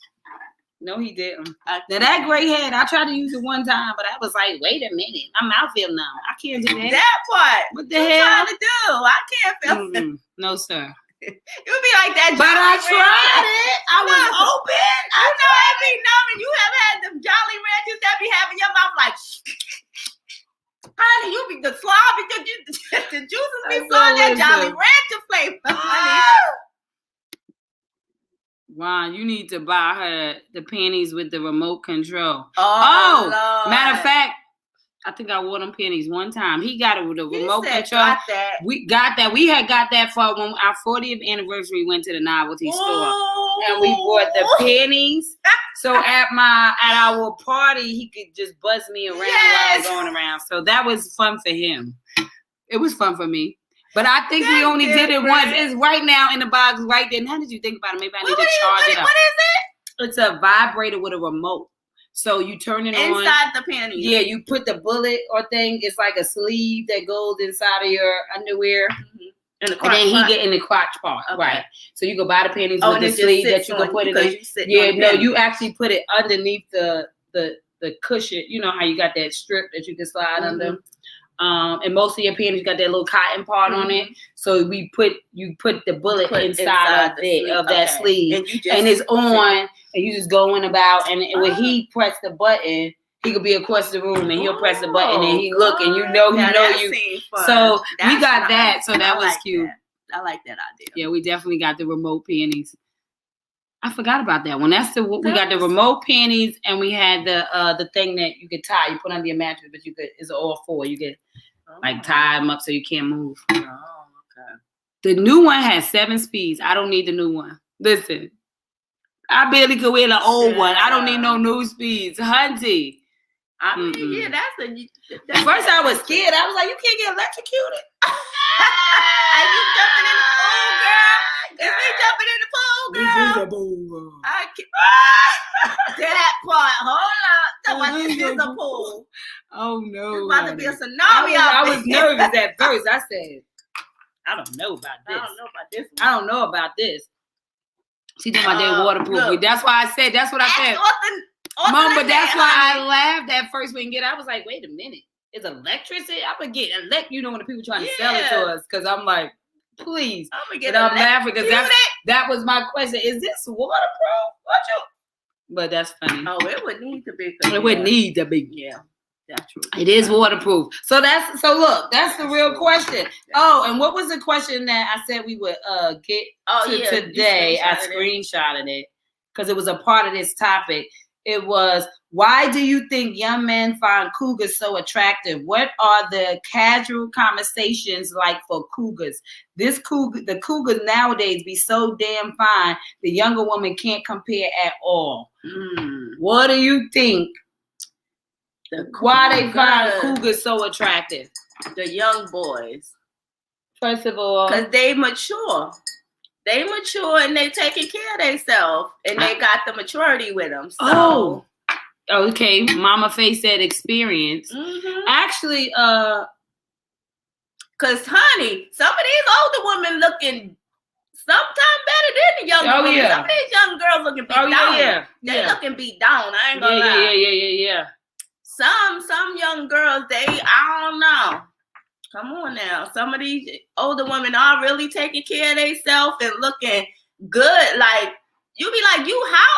No, he didn't. Now that gray head, I tried to use it one time, but I was like, wait a minute, my mouth feel numb. I can't do that. That part. What the hell? Trying to do? I can't feel. No, sir. It would be like that. But I tried it. I was open. I know it be numb, and you have had them Jolly Ranchers that be having your mouth like, honey, you be the slob, the juices be flowing that Jolly Rancher flavor, honey. Ron, you need to buy her the panties with the remote control. Oh, matter of fact, I think I wore them panties one time. He got it with a remote control. Got that. We got that. We had got that for when our 40th anniversary. Went to the novelty store and we bought the panties. So at our party, he could just buzz me around while I was going around. So that was fun for him. It was fun for me. But I think we only did it once. It's right now in the box right there. How did you think about it? Maybe I need to charge it up. What is it? It's a vibrator with a remote. So you turn it on. Inside the panties. Yeah, you put the bullet or thing. It's like a sleeve that goes inside of your underwear. And then he get in the crotch part. Okay. Right. So you go buy the panties with the sleeve that you can put it in. You actually put it underneath the cushion. You know how you got that strip that you can slide under. And most of your panties got that little cotton part on it. So you put the bullet inside of that sleeve. And it's on. And you just going about, and when he press the button, he could be across the room, and he'll press the button, and he look, and you. So we got that, so that was cute. I like that idea. Yeah, we definitely got the remote panties. I forgot about that one. We got the remote panties, and we had the thing that you could tie. You put under your mattress, but it's all four. You could tie them up so you can't move. Oh, okay. The new one has 7 speeds. I don't need the new one. Listen. I barely could wear the old one. I don't need no new speeds. Hunty. I mean, yeah, At first I was scared. I was like, you can't get electrocuted. Are you jumping in the pool, girl? Is he jumping in the pool, girl? I can't. That part. Hold on. This is a pool. Oh, no. It's about to be a tsunami out there. I was nervous at first. I said, I don't know about this. I don't know about this. She did my day waterproof. Look. That's why I said. That's what I said. Mom, but that's why I laughed at first when I was like, wait a minute. It's electricity? I'm going to get when the people trying to sell it to us. Because I'm like, please. I'm laughing because that was my question. Is this waterproof? But that's funny. Oh, it would need to be. It would need to be. Yeah. That's true. It is waterproof. So look, that's the real question. Oh, and what was the question that I said we would get to today? I screenshotted it because it was a part of this topic. It was, why do you think young men find cougars so attractive? What are the casual conversations like for cougars? The cougars nowadays be so damn fine, the younger woman can't compare at all. What do you think? Why they find cougars so attractive? The young boys. First of all, because they mature. They mature and they taking care of themselves, and they got the maturity with them. So. Okay. Mama Faye said experience. Actually, because honey, some of these older women looking sometimes better than the younger women. Some of these young girls looking beat down. They looking beat down. I ain't gonna lie. Yeah. Some young girls, I don't know. Come on now. Some of these older women are really taking care of themselves and looking good. Like, you be like, you how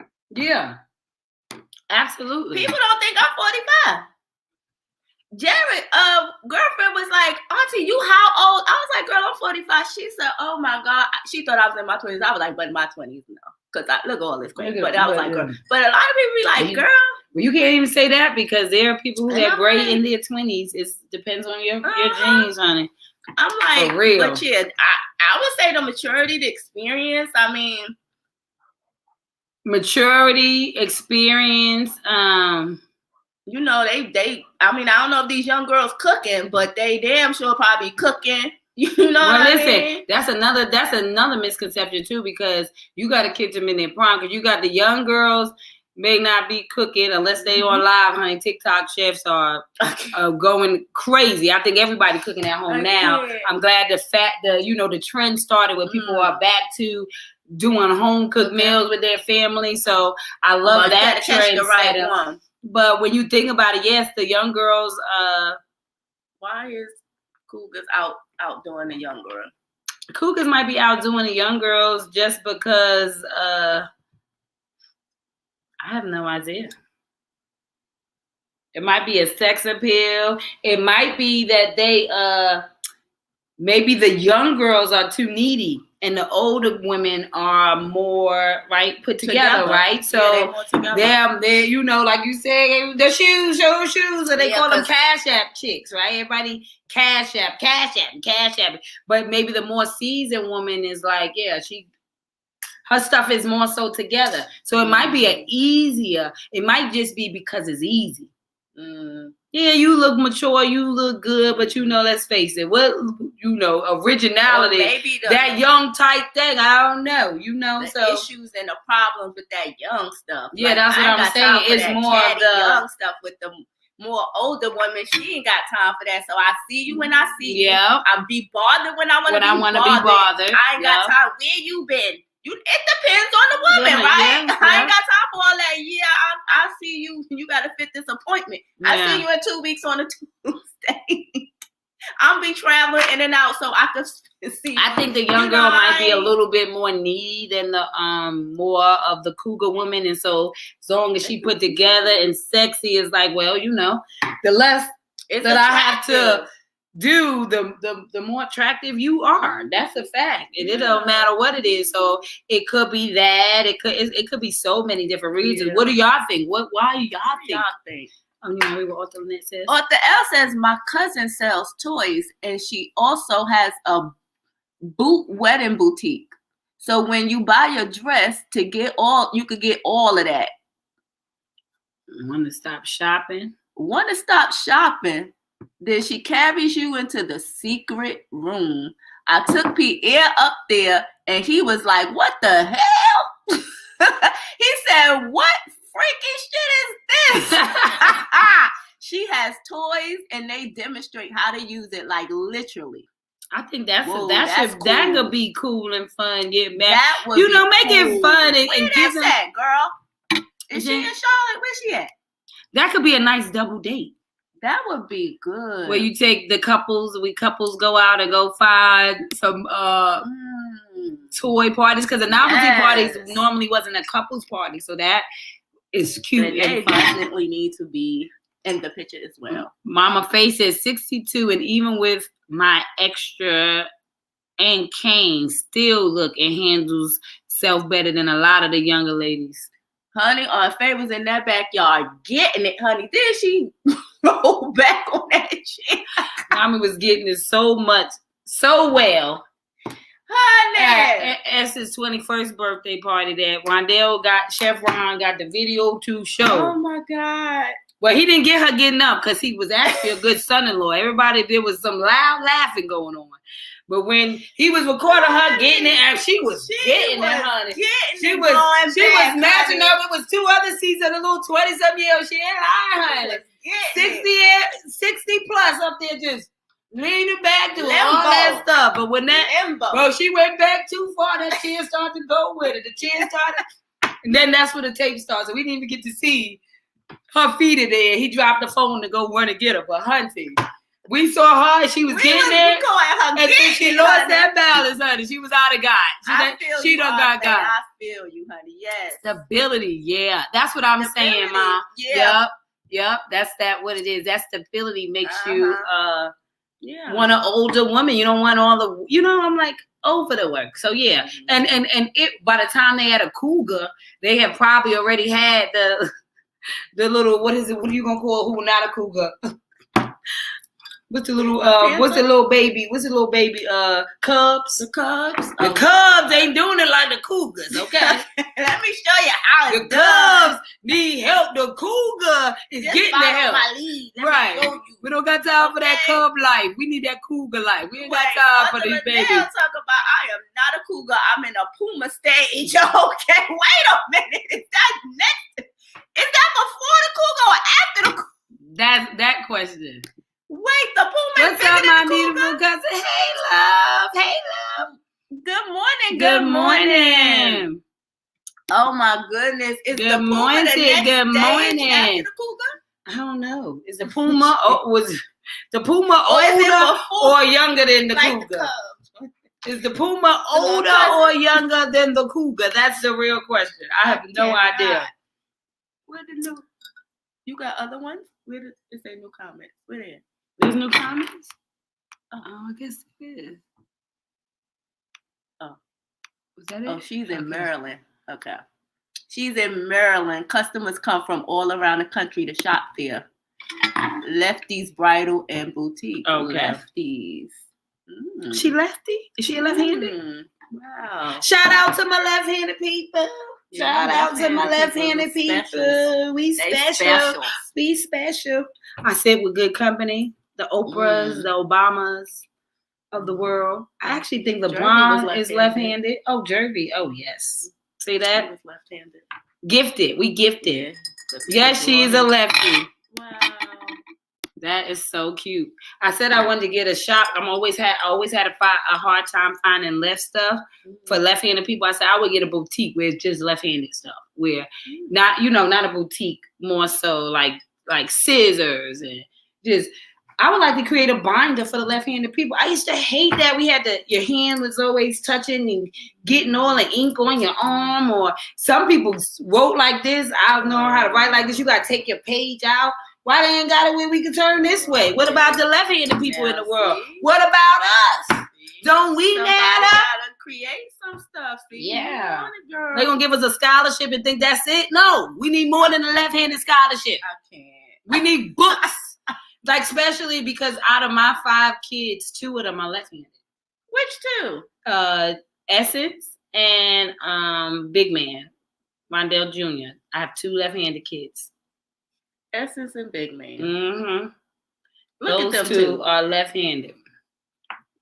old? Yeah. Absolutely. People don't think I'm 45. Jared, girlfriend was like, Auntie, you how old? I was like, girl, I'm 45. She said, oh my God. She thought I was in my 20s. I was like, but in my 20s, no. Because I look at all this crazy. But I was like, girl. But a lot of people be like, girl. Well, you can't even say that because there are people who are great in their 20s. It depends on your genes, honey. I'm like, for real. But yeah, I would say the maturity, the experience. I mean, maturity, experience. You know, they. I mean, I don't know if these young girls cooking, but they damn sure probably cooking. You know what I mean? That's another misconception too, because you got to catch them in their prime. Because you got the young girls may not be cooking unless they on live, honey. TikTok chefs are going crazy. I think everybody cooking at home now. I'm glad the trend started when people are back to doing home cooked meals with their family. So I love that trend. But when you think about it, yes, the young girls. Why is cougars outdoing the young girl? Cougars might be outdoing the young girls just because I have no idea. It might be a sex appeal. It might be that they maybe the young girls are too needy and the older women are more put together. Right? So they're like you said, the shoes, and they call them Cash App chicks, right? Everybody Cash App. But maybe the more seasoned woman is like, her stuff is more so together. So it might be it might just be because it's easy. Yeah, you look mature, you look good, but let's face it, originality, that young type thing, I don't know, the issues and the problems with that young stuff. Yeah, that's what I'm saying. It's more of the young stuff with the more older women. She ain't got time for that. So I see you when I see you. I be bothered when I want to be bothered. I ain't got time. Where you been? It depends on the woman, right? I ain't got time for all that. Yeah, I see you. You got to fit this appointment. I see you in 2 weeks on a Tuesday. I'm be traveling in and out so I can see. I think the young girl might be a little bit more needy than the more of the cougar woman, and so as long as she put together and sexy is like, the less that I have to do, the more attractive you are. That's a fact, and it don't matter what it is. So it could be that it could be so many different reasons. What do y'all think? Why do y'all think? Read what Author Lynette says. Author L says, my cousin sells toys and she also has a wedding boutique. So when you buy your dress you could get all of that. Want to stop shopping? Then she carries you into the secret room. I took Pierre up there and he was like, what the hell? He said, what freaking shit is this? She has toys and they demonstrate how to use it, like literally. I think that cool. could be cool and fun. Get back, that would make cool. it fun and Where give them. At, girl? Is she in Charlotte? Where's she at? That could be a nice double date. That would be good. Where you take the couples go out and go find some toy parties, because the novelty parties normally wasn't a couples party, so that is cute. And they definitely need to be in the picture as well. Mama Faye says 62, and even with my extra and cane, still look and handles self better than a lot of the younger ladies. Honey, Faye was in that backyard getting it, honey. Then she rolled back on that shit. Mama was getting it so well. Honey. At S's 21st birthday party that Chef Ron got the video to show. Oh my God. Well, he didn't get her getting up because he was actually a good son-in-law. There was some loud laughing going on. But when he was recording her getting it, and she was getting it, honey. She was matching up. It was 2 other seasons, a little 20-something-year-old. She ain't lying, honey. 60 plus up there just leaning back doing all that stuff. But when she went back too far, that chair started to go with it. The chair started, and then that's when the tape started. So we didn't even get to see her feet in there. He dropped the phone to go run and get her. But hunting, we saw her. She was getting there, and then she lost that balance, honey. She was out of God. She done got God. I feel you, honey. Yes. Stability. Yeah, that's what I'm saying, Mom. Yeah. Yep. That's what it is. That stability makes you want an older woman. You don't want all the. I'm like over the work. So yeah, and it by the time they had a cougar, they had probably already had the little, what is it? What are you gonna call who not a cougar? What's the little baby? Cubs? The Cubs? The Cubs ain't doing it like the Cougars, okay? Let me show you how the Cubs need help. The Cougar is getting the help. My lead. Right. We don't got time for that Cub life. We need that Cougar life. We ain't got time for these babies. Talk about I am not a Cougar. I'm in a Puma stage. Okay, wait a minute. Is that before the Cougar or after the Cougar? That's that question. Wait, the Puma. What's up, my beautiful cousin? Hey, love. Good morning. Oh my goodness! Is the Puma the next stage after the Cougar? I don't know. Is the Puma was the Puma older or younger than the Cougar? Is the Puma older or younger than the Cougar? That's the real question. I have no idea. Where the new? You got other ones? Where did it say new comments? Where there? There's no comments? Oh, I guess it is. Oh. Was that it? Oh, she's in Maryland. Okay. She's in Maryland. Customers come from all around the country to shop there. Lefty's Bridal and Boutique. Okay. Lefty's. She lefty? Is she a left-handed? Wow. Shout out to my left-handed people. Shout out to my left-handed people. We special. We special. I sit with good company. The Oprahs, the Obamas of the world. I actually think LeBron is left-handed. Oh, Jervy. Oh, yes. See that? Was left-handed. Gifted. We gifted. Yes, she's a lefty. Wow. That is so cute. I said I wanted to get a shop. I always had a hard time finding left stuff for left-handed people. I said I would get a boutique where it's just left-handed stuff. Where not a boutique, more so like scissors and just. I would like to create a binder for the left-handed people. I used to hate that we had your hand was always touching and getting all the ink on your arm, or some people wrote like this. I don't know how to write like this. You got to take your page out. Why they ain't got it where we can turn this way? What about the left-handed people in the world? What about us? Don't we matter? Gotta create some stuff. See? Yeah. They're going to give us a scholarship and think that's it? No, we need more than a left-handed scholarship. I can't. We need books. Like, especially because out of my 5 kids, 2 of them are left-handed. Which 2? Essence and Big Man, Rondell Jr. I have 2 left-handed kids. Essence and Big Man. Mm-hmm. Look Those at them 2 are left-handed.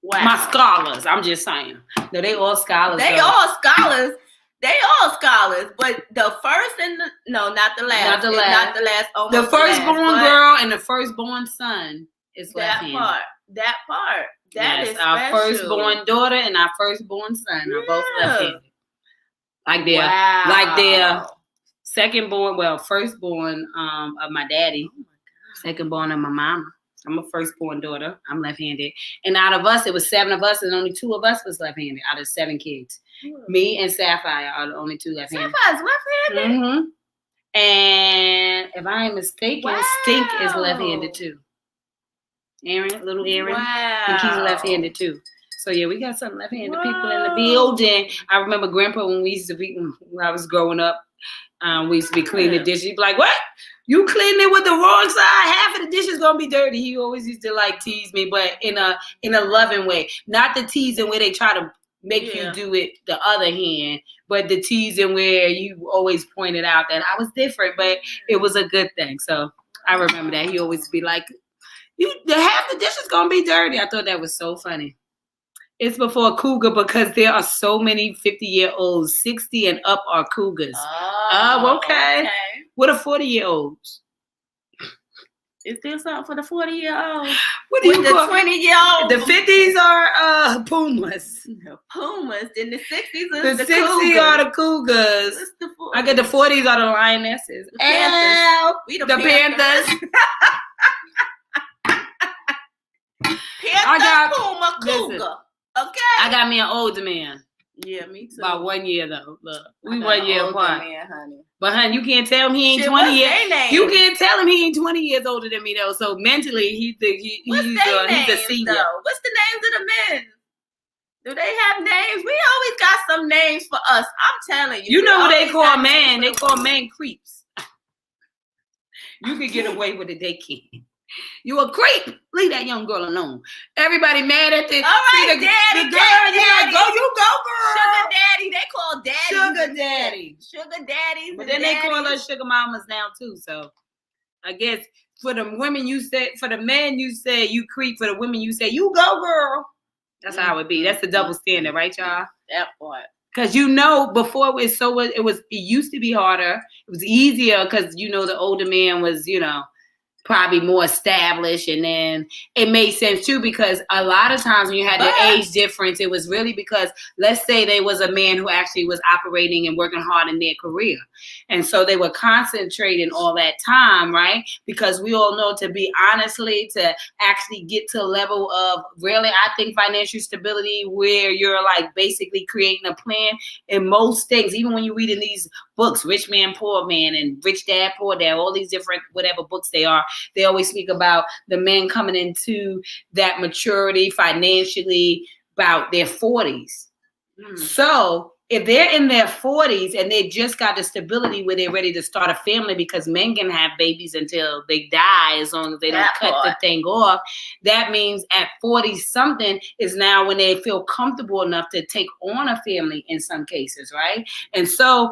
Wow. My scholars, I'm just saying. No, they all scholars. They all scholars, but the first and not the last. Not the last. Oh, the firstborn girl and the firstborn son is left-handed. That part. That part. That is our special. firstborn daughter and our firstborn son are both left-handed. Like Wow. their second-born, firstborn of my daddy, second-born of my mama. I'm a firstborn daughter. I'm left-handed. And out of us, it was 7 of us, and only 2 of us was left-handed out of 7 kids. Me and Sapphire are the only 2 left-handed. Sapphire's left-handed? Mm-hmm. And if I ain't mistaken, Stink is left-handed too. Little Aaron. Wow. I think he's left-handed too. So yeah, we got some left-handed people in the building. I remember Grandpa when I was growing up, we used to be cleaning the dishes. He'd be like, "What? You cleaning it with the wrong side? Half of the dishes gonna be dirty." He always used to like tease me, but in a loving way, not the teasing where they try to make you do it the other hand, but the teasing where you always pointed out that I was different, but it was a good thing. So I remember that he always be like, half the dishes gonna be dirty. I thought that was so funny. It's before cougar because there are so many 50-year-olds, 60 and up are cougars. Oh, okay. What are 40-year-olds? Is there something for the 40-year-olds? What do you call the 20-year-olds? The 50s are pumas. The pumas. Then the 60s The are the 60s cougars. are the cougars. I get the 40s are the lionesses. The Panthers. We the Panthers. Panther, puma, cougar. Okay. I got me an older man. Yeah, me too. About 1 year though. Look, we 1 year apart. Man, honey. But honey, you can't tell him he ain't 20 years. You can't tell him he ain't 20 years older than me though. So mentally, he's a senior. Though? What's the names of the men? Do they have names? We always got some names for us. I'm telling you. You know what they call men? They call men creeps. You can get away with it. They can't. You a creep. Leave that young girl alone. Everybody mad at the. All right, daddy. The girl, yeah, go, you go, girl. Sugar daddy. They call daddy. Sugar daddy. Sugar daddies. But then they call us sugar mamas now too. So I guess for the women you say, for the men you say you creep. For the women you say you go, girl. That's how it be. That's the double standard, right, y'all? That part. Because before it used to be harder. It was easier because the older man was probably more established, and then it made sense too because a lot of times when you had the age difference, it was really because let's say there was a man who actually was operating and working hard in their career, and so they were concentrating all that time, right? Because we all know to actually get to a level of really, I think, financial stability where you're like basically creating a plan in most things, even when you read in these books, Rich Man, Poor Man, and Rich Dad, Poor Dad, all these different whatever books they are. They always speak about the men coming into that maturity financially about their 40s. So if they're in their 40s and they just got the stability where they're ready to start a family, because men can have babies until they die as long as they don't cut the thing off, that means at 40 something is now when they feel comfortable enough to take on a family in some cases, right? And so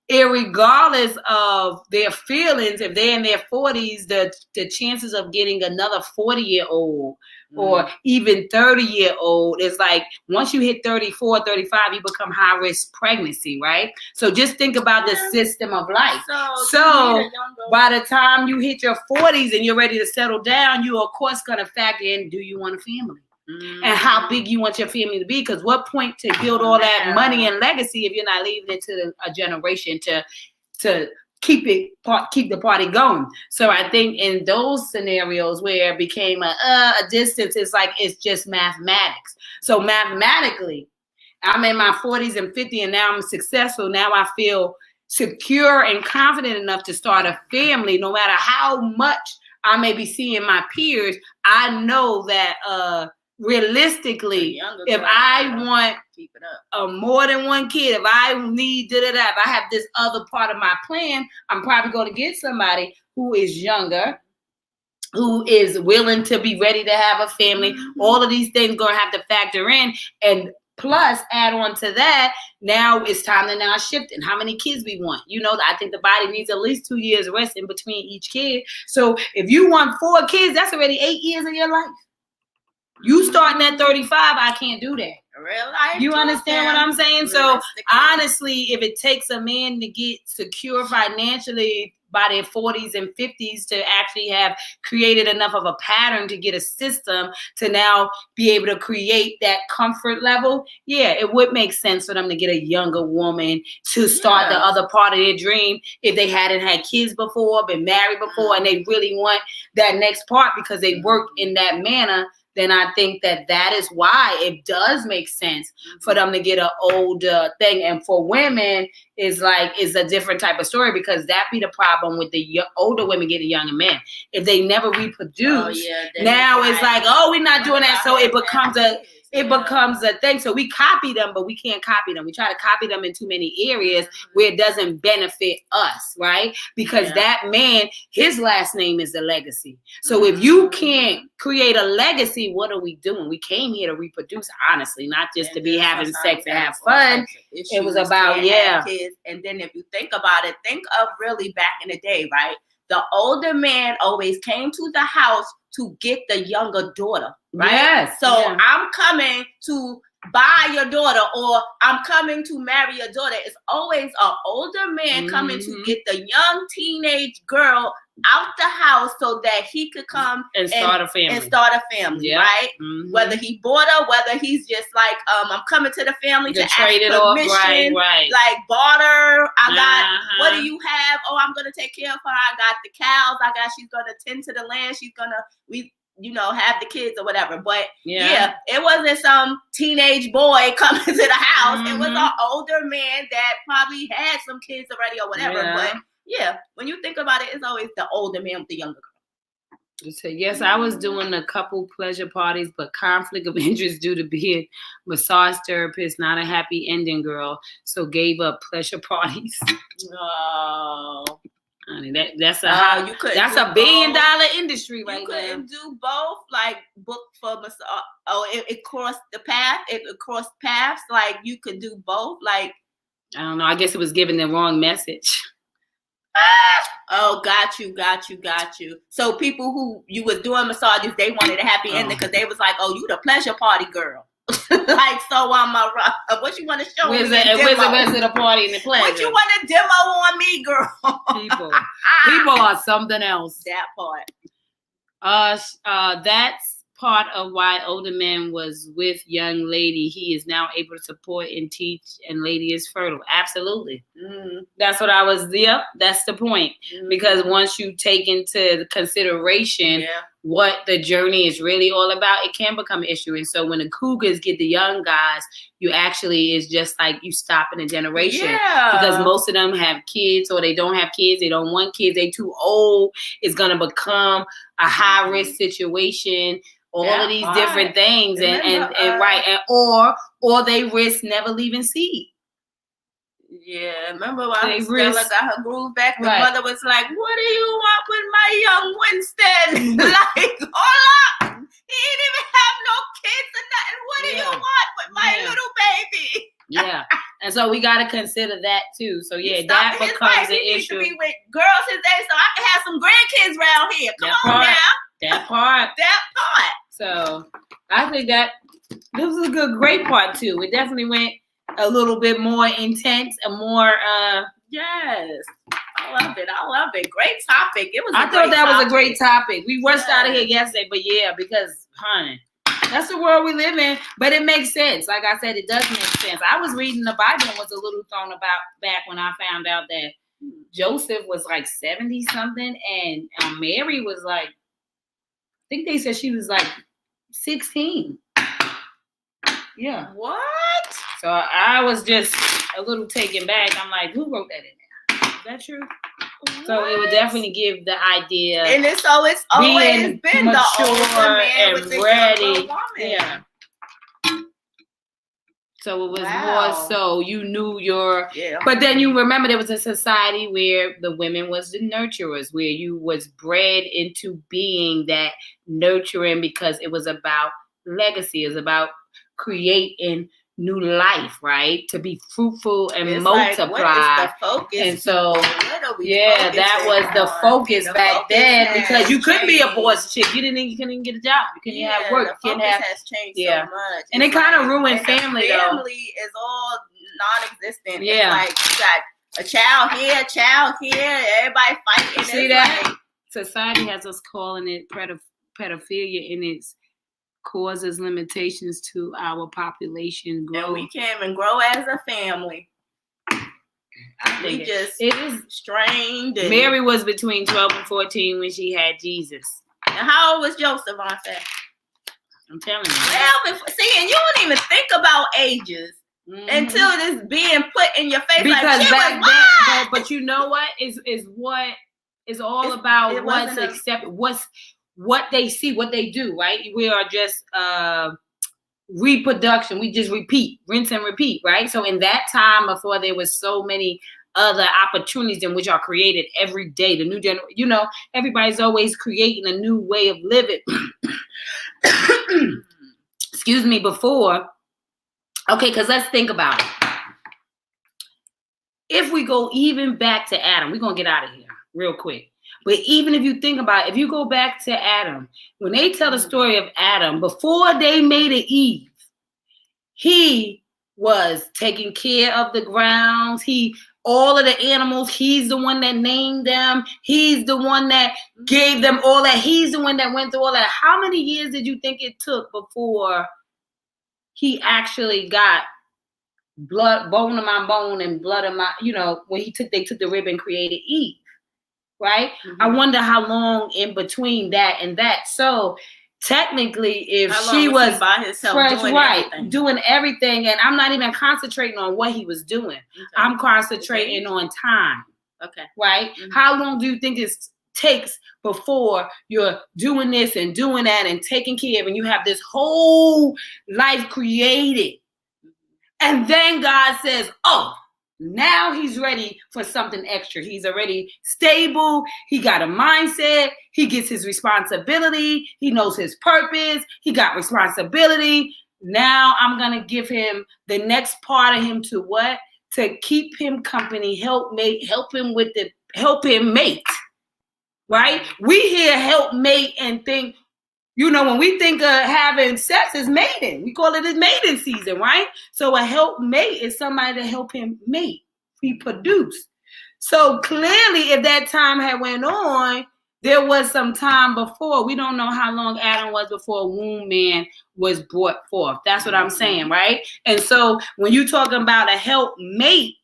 irregardless of their feelings, if they're in their 40s, the chances of getting another 40-year-old or even 30-year-old is like once you hit 34, 35, you become high-risk pregnancy, right? So just think about the system of life. So by the time you hit your 40s and you're ready to settle down, you're of course going to factor in, do you want a family? And how big you want your family to be, because what point to build all that money and legacy if you're not leaving it to a generation to keep the party going. So I think in those scenarios where it became a distance, it's just mathematics. So mathematically, I'm in my 40s and 50 and now I'm successful. Now I feel secure and confident enough to start a family. No matter how much I may be seeing my peers, I know that realistically, if I want more than one kid, if I need if I have this other part of my plan, I'm probably going to get somebody who is younger, who is willing to be ready to have a family. All of these things going to have to factor in, and plus add on to that, now it's time to now shift in how many kids we want. I think the body needs at least 2 years rest in between each kid. So if you want 4 kids, that's already 8 years of your life. You starting at 35, I can't do that. Real life. You understand what I'm saying? So honestly, if it takes a man to get secure financially by their 40s and 50s to actually have created enough of a pattern to get a system to now be able to create that comfort level, yeah, it would make sense for them to get a younger woman to start the other part of their dream if they hadn't had kids before, been married before, and they really want that next part because they work in that manner. Then I think that is why it does make sense for them to get an older thing. And for women, it's a different type of story because that be the problem with the older women getting younger men. If they never reproduce, now it's like, oh, we're not doing that. So it becomes a thing. So we copy them, but we can't copy them. We try to copy them in too many areas where it doesn't benefit us, right? Because that man, his last name is the legacy. So if you can't create a legacy, what are we doing? We came here to reproduce, honestly, not just to be having sex and have fun. It was about, kids. And then if you think about it, think of really back in the day, right? The older man always came to the house to get the younger daughter, right? Yes. So I'm coming to buy your daughter, or I'm coming to marry your daughter. It's always an older man coming to get the young teenage girl out the house so that he could come and start a family. Right? Whether he bought her, whether he's just like, I'm coming to the family to trade it off, right. Like barter. I got, what do you have? Oh, I'm gonna take care of her. I got the cows. She's gonna tend to the land. She's gonna have the kids or whatever. But it wasn't some teenage boy coming to the house. It was an older man that probably had some kids already or whatever. But when you think about it, it's always the older man with the younger girl. So yes, I was doing a couple pleasure parties, but conflict of interest due to being massage therapist, not a happy ending girl. So gave up pleasure parties. Oh. Honey, that's a $1 billion industry right there. You couldn't do both, like book for massage. Oh, it crossed the path. It crossed paths. Like you could do both. Like I don't know. I guess it was giving the wrong message. Oh, got you. So people who you was doing massages, they wanted a happy ending because they was like, "Oh, you the pleasure party girl." Like, so what you want to show me? Where's the rest of the party and the pleasure? What you want to demo on me, girl? People are something else. That part. That's part of why older man was with young lady. He is now able to support and teach, and lady is fertile. Absolutely. That's what I was. Yep, that's the point. Because once you take into consideration what the journey is really all about, it can become an issue. And so when the cougars get the young guys, you actually is just like you stopping a generation. Because most of them have kids, or they don't have kids. They don't want kids. They too old. It's gonna become a high risk situation. All of these different things, or they risk never leaving seed. Yeah, remember when Stella got her groove back? The mother was like, "What do you want with my young Winston?" Like, hold up, he didn't even have no kids or nothing. What do you want with my little baby? Yeah, and so we got to consider that too. So that becomes an issue. To be with girls his age, so I can have some grandkids around here. Come on now. That part. So I think that this was a great part too. It definitely went a little bit more intense and more. Yes, I love it. Great topic. I thought that was a great topic. We rushed out of here yesterday, but because, honey, that's the world we live in. But it makes sense. Like I said, it does make sense. I was reading the Bible and was a little thrown back when I found out that Joseph was like 70 something, and Mary was like, I think they said she was like 16. Yeah. What? So I was just a little taken back. I'm like, who wrote that in there? Is that true? What? So it would definitely give the idea. And it's always been the older man with the younger woman. Yeah. So it was more so you knew but then you remember there was a society where the women was the nurturers, where you was bred into being that nurturing because it was about legacy. It was about creating new life, right? To be fruitful and multiply. What is the focus? And so, that was the focus back then because you couldn't be a boss chick. You couldn't get a job. You couldn't have work. The focus has changed so much. And it kind of ruined family though. Family is all non-existent. Yeah. It's like you got a child here, everybody fighting. See that? Society has us calling it pedophilia, and it causes limitations to our population growth. And we can't even grow as a family. I think it is strained. Mary was between 12 and 14 when she had Jesus. And how old was Joseph on that? I'm telling you. Well, see, and you don't even think about ages until this being put in your face. Because like, back then, but you know what is what is all about what's accepted, what they see, what they do, right? We are just reproduction. We just repeat, rinse and repeat, right? So in that time, before there was so many other opportunities in which are created every day, the new generation, everybody's always creating a new way of living. Excuse me, before. Okay, because let's think about it. If we go even back to Adam, we're going to get out of here real quick. But even if you think about it, if you go back to Adam, when they tell the story of Adam, before they made an Eve, he was taking care of the grounds. All of the animals, he's the one that named them. He's the one that gave them all that. He's the one that went through all that. How many years did you think it took before he actually got blood, bone of my bone and blood of my, when they took the rib and created Eve? Right? Mm-hmm. I wonder how long in between that and that. So technically, if she was by herself doing everything, and I'm not even concentrating on what he was doing. Okay. I'm concentrating on time. Okay. Right? Mm-hmm. How long do you think it takes before you're doing this and doing that and taking care of, and you have this whole life created? And then God says, oh, now he's ready for something extra. He's already stable. He got a mindset. He gets his responsibility. He knows his purpose. He got responsibility. Now I'm going to give him the next part of him to what? To keep him company, help him mate. Right? We hear help mate and think, when we think of having sex, is mating. We call it his mating season, right? So a help mate is somebody to help him mate, reproduce. So clearly, if that time had went on, there was some time before. We don't know how long Adam was before a womb man was brought forth. That's what I'm saying, right? And so when you're talking about a help mate,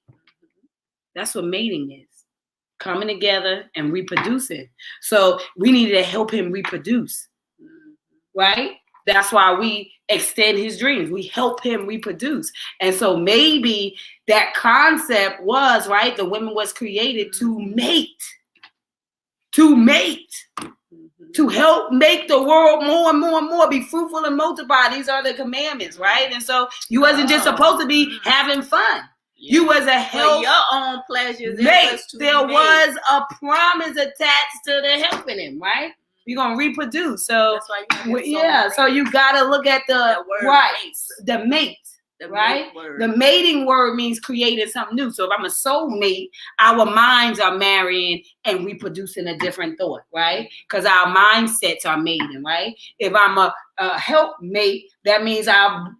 that's what mating is. Coming together and reproducing. So we needed to help him reproduce. Right? That's why we extend his dreams. We help him reproduce. And so maybe that concept was, right, the women was created to mate. To help make the world more and more and more, be fruitful and multiply. These are the commandments, right? And so you wasn't just supposed to be having fun. Yeah. You was a help. For your own pleasures. Mate. There was a promise attached to the helping him, right? You're gonna reproduce, so that's why you so you gotta look at the mate, right? The mating word means creating something new. So if I'm a soulmate, our minds are marrying and reproducing a different thought, right? Because our mindsets are mating, right? If I'm a helpmate, that means our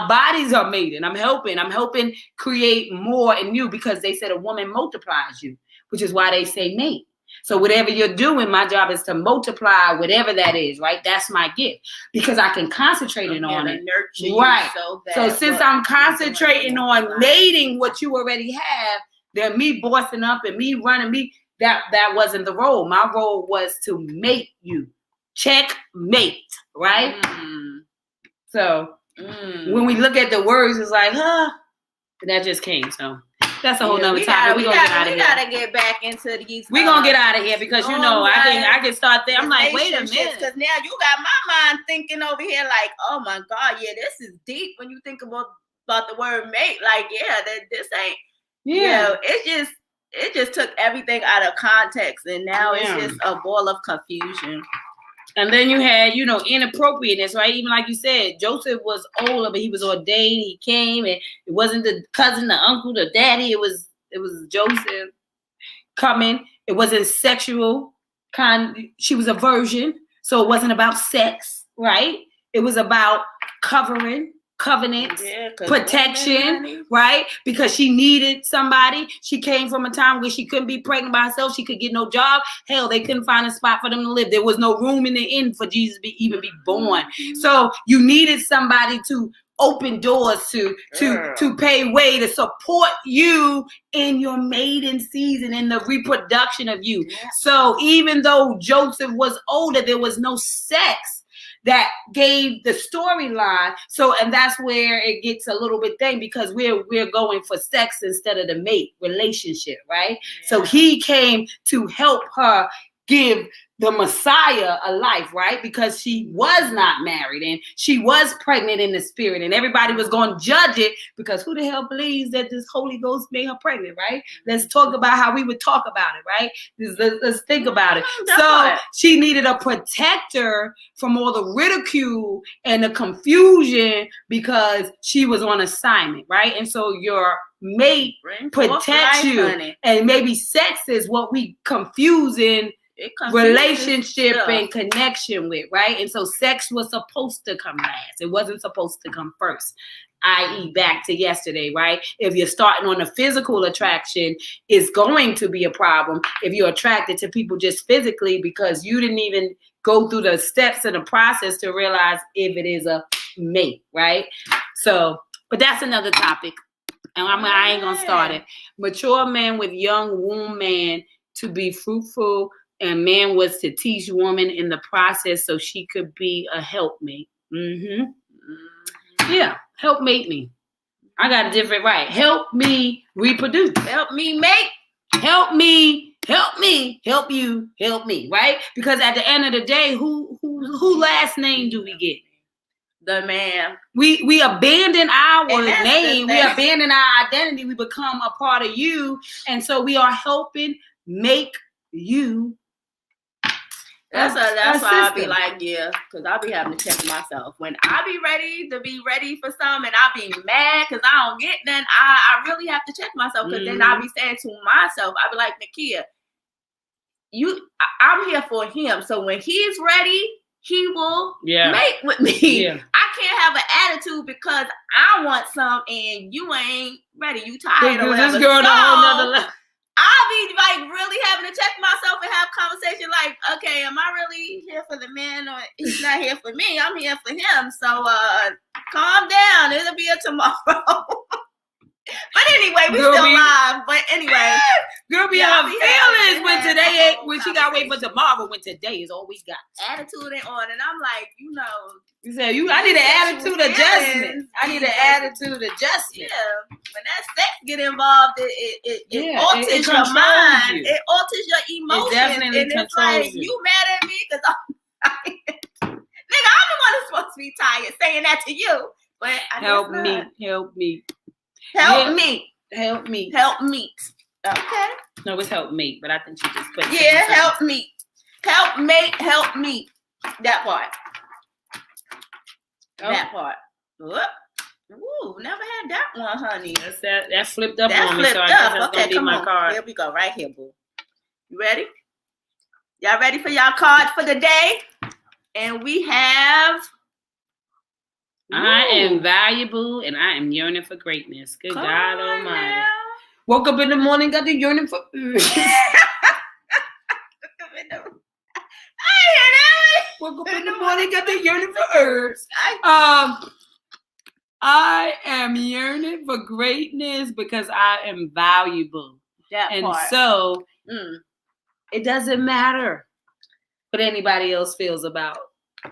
bodies are mating. I'm helping create more and new, because they said a woman multiplies you, which is why they say mate. So whatever you're doing, my job is to multiply whatever that is, right? That's my gift, because I can concentrate on it. Right. So since I'm concentrating on mating what you already have, then me bossing up and me running that wasn't the role. My role was to mate you. Checkmate, right? So when we look at the words, it's like, that just came. So that's a whole nother topic. We're going to get out of here. We got to get back into these. We're going to get out of here because, I can start there. I'm like, wait a minute. Because now you got my mind thinking over here like, oh, my God, this is deep when you think about the word mate. Like, this ain't, it just took everything out of context. And now it's just a ball of confusion. And then you had, inappropriateness, right? Even like you said, Joseph was older, but he was ordained. He came, and it wasn't the cousin, the uncle, the daddy. It was Joseph coming. It wasn't sexual. She was a virgin, so it wasn't about sex, right? It was about covering, covenants, Yeah, 'cause protection, women, right? Because she needed somebody. She came from a time where she couldn't be pregnant by herself. She could get no job. Hell, they couldn't find a spot for them to live. There was no room in the inn for Jesus to even be born. So you needed somebody to open doors to pay way to support you in your maiden season, in the reproduction of you. Yeah. So even though Joseph was older, there was no sex that gave the storyline. So, and that's where it gets a little bit thing, because we're going for sex instead of the mate relationship, right? Yeah. So he came to help her give the Messiah a life, right? Because she was not married and she was pregnant in the spirit, and everybody was going to judge it, because who the hell believes that this Holy Ghost made her pregnant, right? Let's talk about how we would talk about it, right? Let's think about it. So she needed a protector from all the ridicule and the confusion, because she was on assignment, right? And so your mate protects you, and maybe sex is what we confuse in relationship and connection with, right? And so sex was supposed to come last. It wasn't supposed to come first, i.e. back to yesterday, right? If you're starting on a physical attraction, it's going to be a problem if you're attracted to people just physically, because you didn't even go through the steps and the process to realize if it is a mate, right? So, but that's another topic, and I ain't gonna start it. Mature men with young womb man to be fruitful, and man was to teach woman in the process so she could be a helpmate. Yeah, helpmate me. I got a different right. Help me reproduce. Help me make. Help me. Help me. Help you. Help me. Right? Because at the end of the day, who last name do we get? The man. We abandon our name. We abandon our identity. We become a part of you, and so we are helping make you. That's why I'll be like, yeah, because I'll be having to check myself. When I be ready for some, and I'll be mad because I don't get none, I really have to check myself, because then I'll be saying to myself, I'll be like, Nakia, I'm here for him. So when he's ready, he will mate with me. Yeah. I can't have an attitude because I want some and you ain't ready. You tired or whatever. This girl on a whole nother level. I'll be like really having to check myself and have conversation like, okay, am I really here for the man, or he's not here for me? I'm here for him. So calm down. It'll be a tomorrow. But anyway, we still live. But anyway, girl be her feelings when today ain't, when she got to wait for tomorrow, when today is all we got. Attitude ain't on, and I'm like, you said I need an attitude adjustment. I need an attitude adjustment. Yeah, when that sex get involved, it alters your mind. It alters your emotions. It definitely and controls it's like, you. You mad at me because I'm tired. Nigga, I'm the one who's supposed to be tired saying that to you. But help me. Help me. Okay. No, it's help me, but I think she just put help me. Help me. That part. Oh. That part. Whoop. Ooh, never had that one, honey. That flipped up on me, so I guess that's gonna be my card. Here we go, right here, boo. You ready? Y'all ready for y'all cards for the day? And we have... I am valuable and I am yearning for greatness. Good God Almighty. Woke up in the morning, got the yearning for... Woke up in the morning, got the yearning for herbs. I am yearning for greatness because I am valuable. So it doesn't matter what anybody else feels about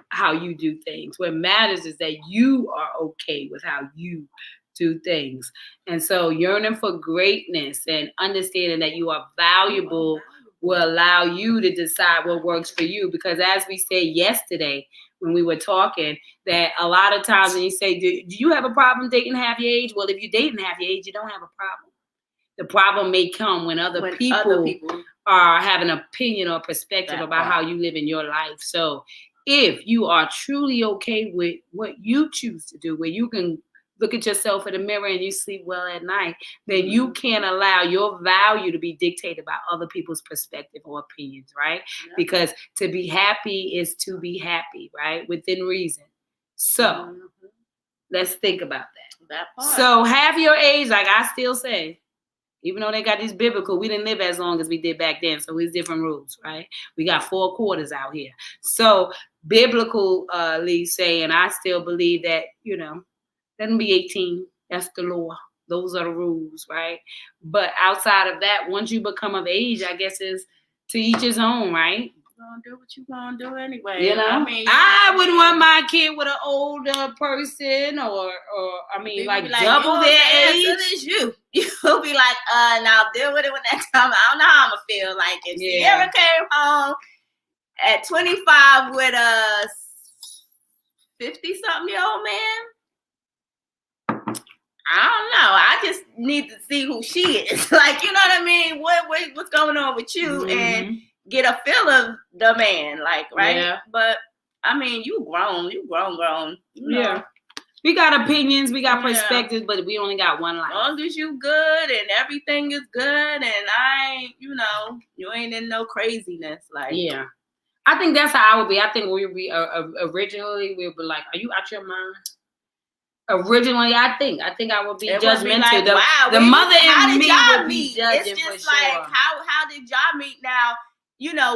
how you do things. What matters is that you are okay with how you do things. And so yearning for greatness and understanding that you are valuable will allow you to decide what works for you. Because as we said yesterday when we were talking, that a lot of times when you say, do you have a problem dating half your age? Well, if you're dating half your age, you don't have a problem. The problem may come when other people are having an opinion or perspective about how you live in your life. So if you are truly okay with what you choose to do, where you can look at yourself in the mirror and you sleep well at night, then you can't allow your value to be dictated by other people's perspective or opinions, right? Yeah. Because to be happy is to be happy, right? Within reason. So Let's think about that. That part. So half your age, like I still say, even though they got these biblical, we didn't live as long as we did back then. So it's different rules, right? We got 4 quarters out here. So biblically saying, I still believe that, let them be 18. That's the law. Those are the rules, right? But outside of that, once you become of age, I guess is to each his own, right? You're gonna do what you gonna do anyway. I wouldn't want my kid with an older person or like double their age. As you'll be like, now deal with it when that time. I don't know how I'm gonna feel. Like if Sierra came home at 25 with a 50-something-year-old man. I don't know. I just need to see who she is. Like, you know what I mean? What's going on with you and get a feel of the man, like, right? Yeah. But I mean, you grown. Yeah. We got opinions, we got perspectives, but we only got one life. As long as you good and everything is good, and I ain't, you ain't in no craziness, like. Yeah. I think that's how I would be. I think we originally we would be like, "Are you out your mind?" Originally, I think I would be judgmental. Like, wow, the mother in me would be judging. It's just like, how did y'all meet? Now,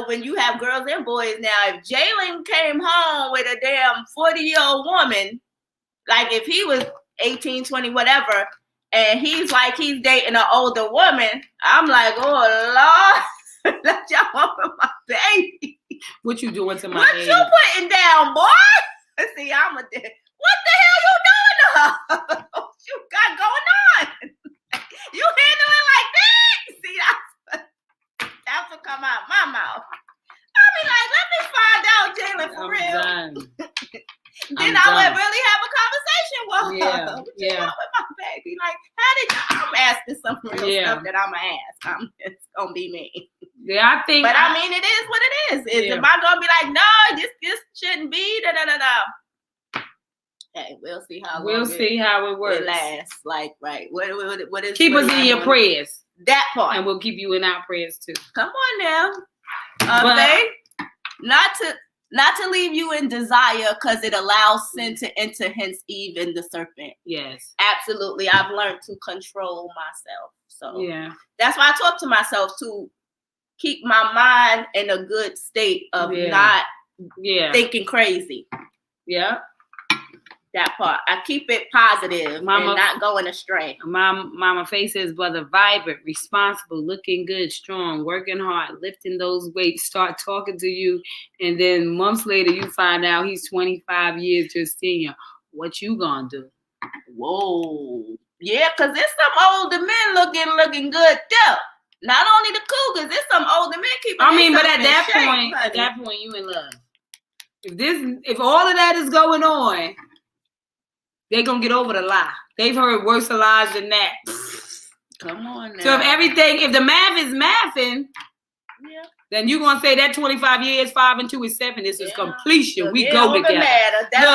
when you have girls and boys. Now, if Jalen came home with a damn 40-year-old woman, like if he was 18, 20, whatever, and he's dating an older woman, I'm like, oh Lord, let y'all over my baby. What you doing to my baby? What you putting down, boy? See, what the hell you doing to her? What you got going on? You handling like that? See, that's what come out my mouth. I be like, let me find out, Jalen, for real. Then I would really have a conversation with her. What you want with my baby? Like, I'm asking some real stuff that I'm gonna ask. It's gonna be me. Yeah, I think. But I mean, it is what it is. Am I gonna be like, no, this shouldn't be da da da da? Hey, we'll see how it works. It lasts. Like, right? What is? Keep us in your prayers. That part, and we'll keep you in our prayers too. Come on now, babe. Not to leave you in desire, because it allows sin to enter. Hence, Eve and the serpent. Yes, absolutely. I've learned to control myself. So that's why I talk to myself to keep my mind in a good state of not thinking crazy. Yeah. That part. I keep it positive, Mama, and not going astray. Mama Faye says, brother, vibrant, responsible, looking good, strong, working hard, lifting those weights, start talking to you, and then months later you find out he's 25 years your senior. What you gonna do? Whoa. Yeah, because there's some older men looking good too. Not only the cougars, there's some older men keeping. But at that point, you in love. If all of that is going on, they're going to get over the lie. They've heard worse lies than that. Come on now. So if the math is mathing, then you're going to say that 25 years, 5 and 2 is 7. This is completion. So we go together.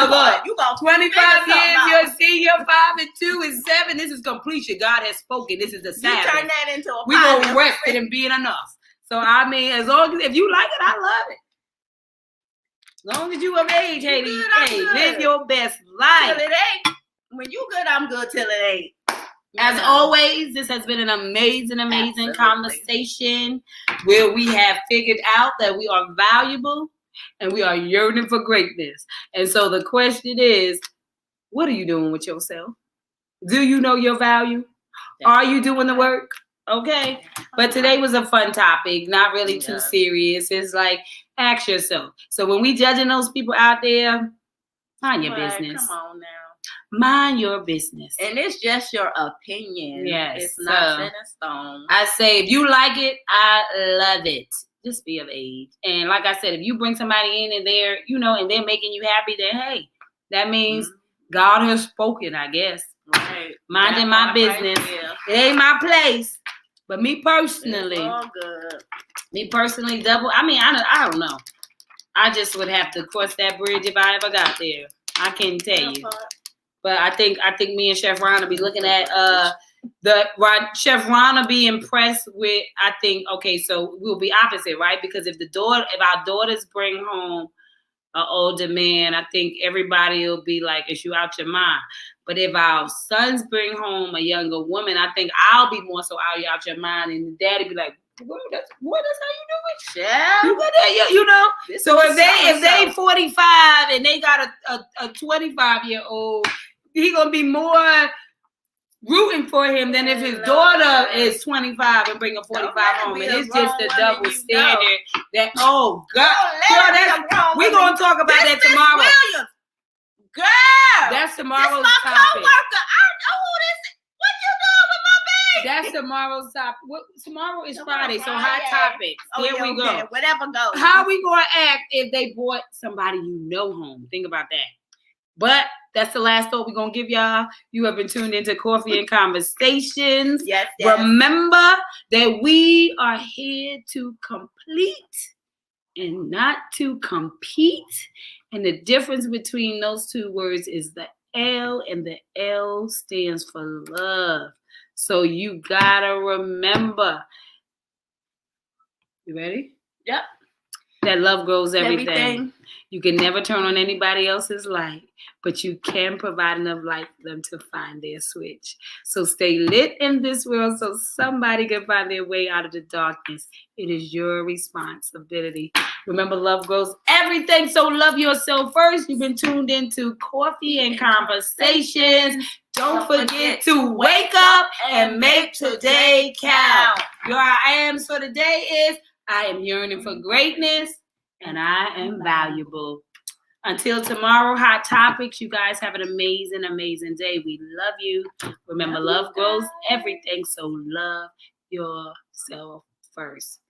Look, you go 25 years, you're senior, 5 and 2 is 7. This is completion. God has spoken. This is the Sabbath. You turn that into a we're going to rest it and being enough. So, I mean, if you like it, I love it. As long as you of age, Haiti, live your best life. Till it ain't. When you good, I'm good till it ain't. As always, this has been an amazing conversation where we have figured out that we are valuable and we are yearning for greatness. And so the question is, what are you doing with yourself? Do you know your value? Are you doing the work? Okay. But today was a fun topic, not really too serious. It's like, ask yourself. So when we judging those people out there, mind your business. Come on now. Mind your business. And it's just your opinion. Yes. It's not set in stone. I say, if you like it, I love it. Just be of age. And like I said, if you bring somebody in and they're, and they're making you happy, then hey, that means God has spoken, I guess. Right. Minding my business. It ain't my place. But me personally, it's all good. I don't know. I just would have to cross that bridge if I ever got there. I can't tell you. But I think me and Chef Ron will be looking at Chef Ron will be impressed with, I think, okay, so we'll be opposite, right? Because if our daughters bring home an older man, I think everybody will be like, is you out your mind? But if our sons bring home a younger woman, I think I'll be more so out your mind, and the daddy be like, that's how you do it. Yeah. You got that, you know. So if they 45 and they got a 25-year-old, he gonna be more rooting for him than if his daughter is 25 and bring a 45 home. And it's just a double standard that, oh God, we're gonna talk about that tomorrow. Williams. Girl, that's tomorrow's this my topic. coworker. I know who this is. What you doing with my baby? That's tomorrow's topic. Tomorrow is Friday, so Friday. hot topics. Here we go. Whatever goes. How we gonna act if they brought somebody you know home? Think about that. But that's the last thought we're gonna give y'all. You have been tuned into Coffee and Conversations. Yes. Remember that we are here to complete and not to compete. And the difference between those two words is the L, and the L stands for love. So you gotta remember. You ready? Yep. That love grows everything. You can never turn on anybody else's light, but you can provide enough light for them to find their switch. So stay lit in this world so somebody can find their way out of the darkness. It is your responsibility. Remember, love grows everything, so love yourself first. You've been tuned into Coffee and Conversations. Don't forget to wake up and make today count. Your I am so today is I am yearning for greatness, and I am valuable. Until tomorrow, hot topics. You guys have an amazing, amazing day. We love you. Remember, love grows everything, so love yourself first.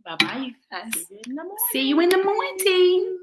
Bye-bye, you guys. See you in the morning.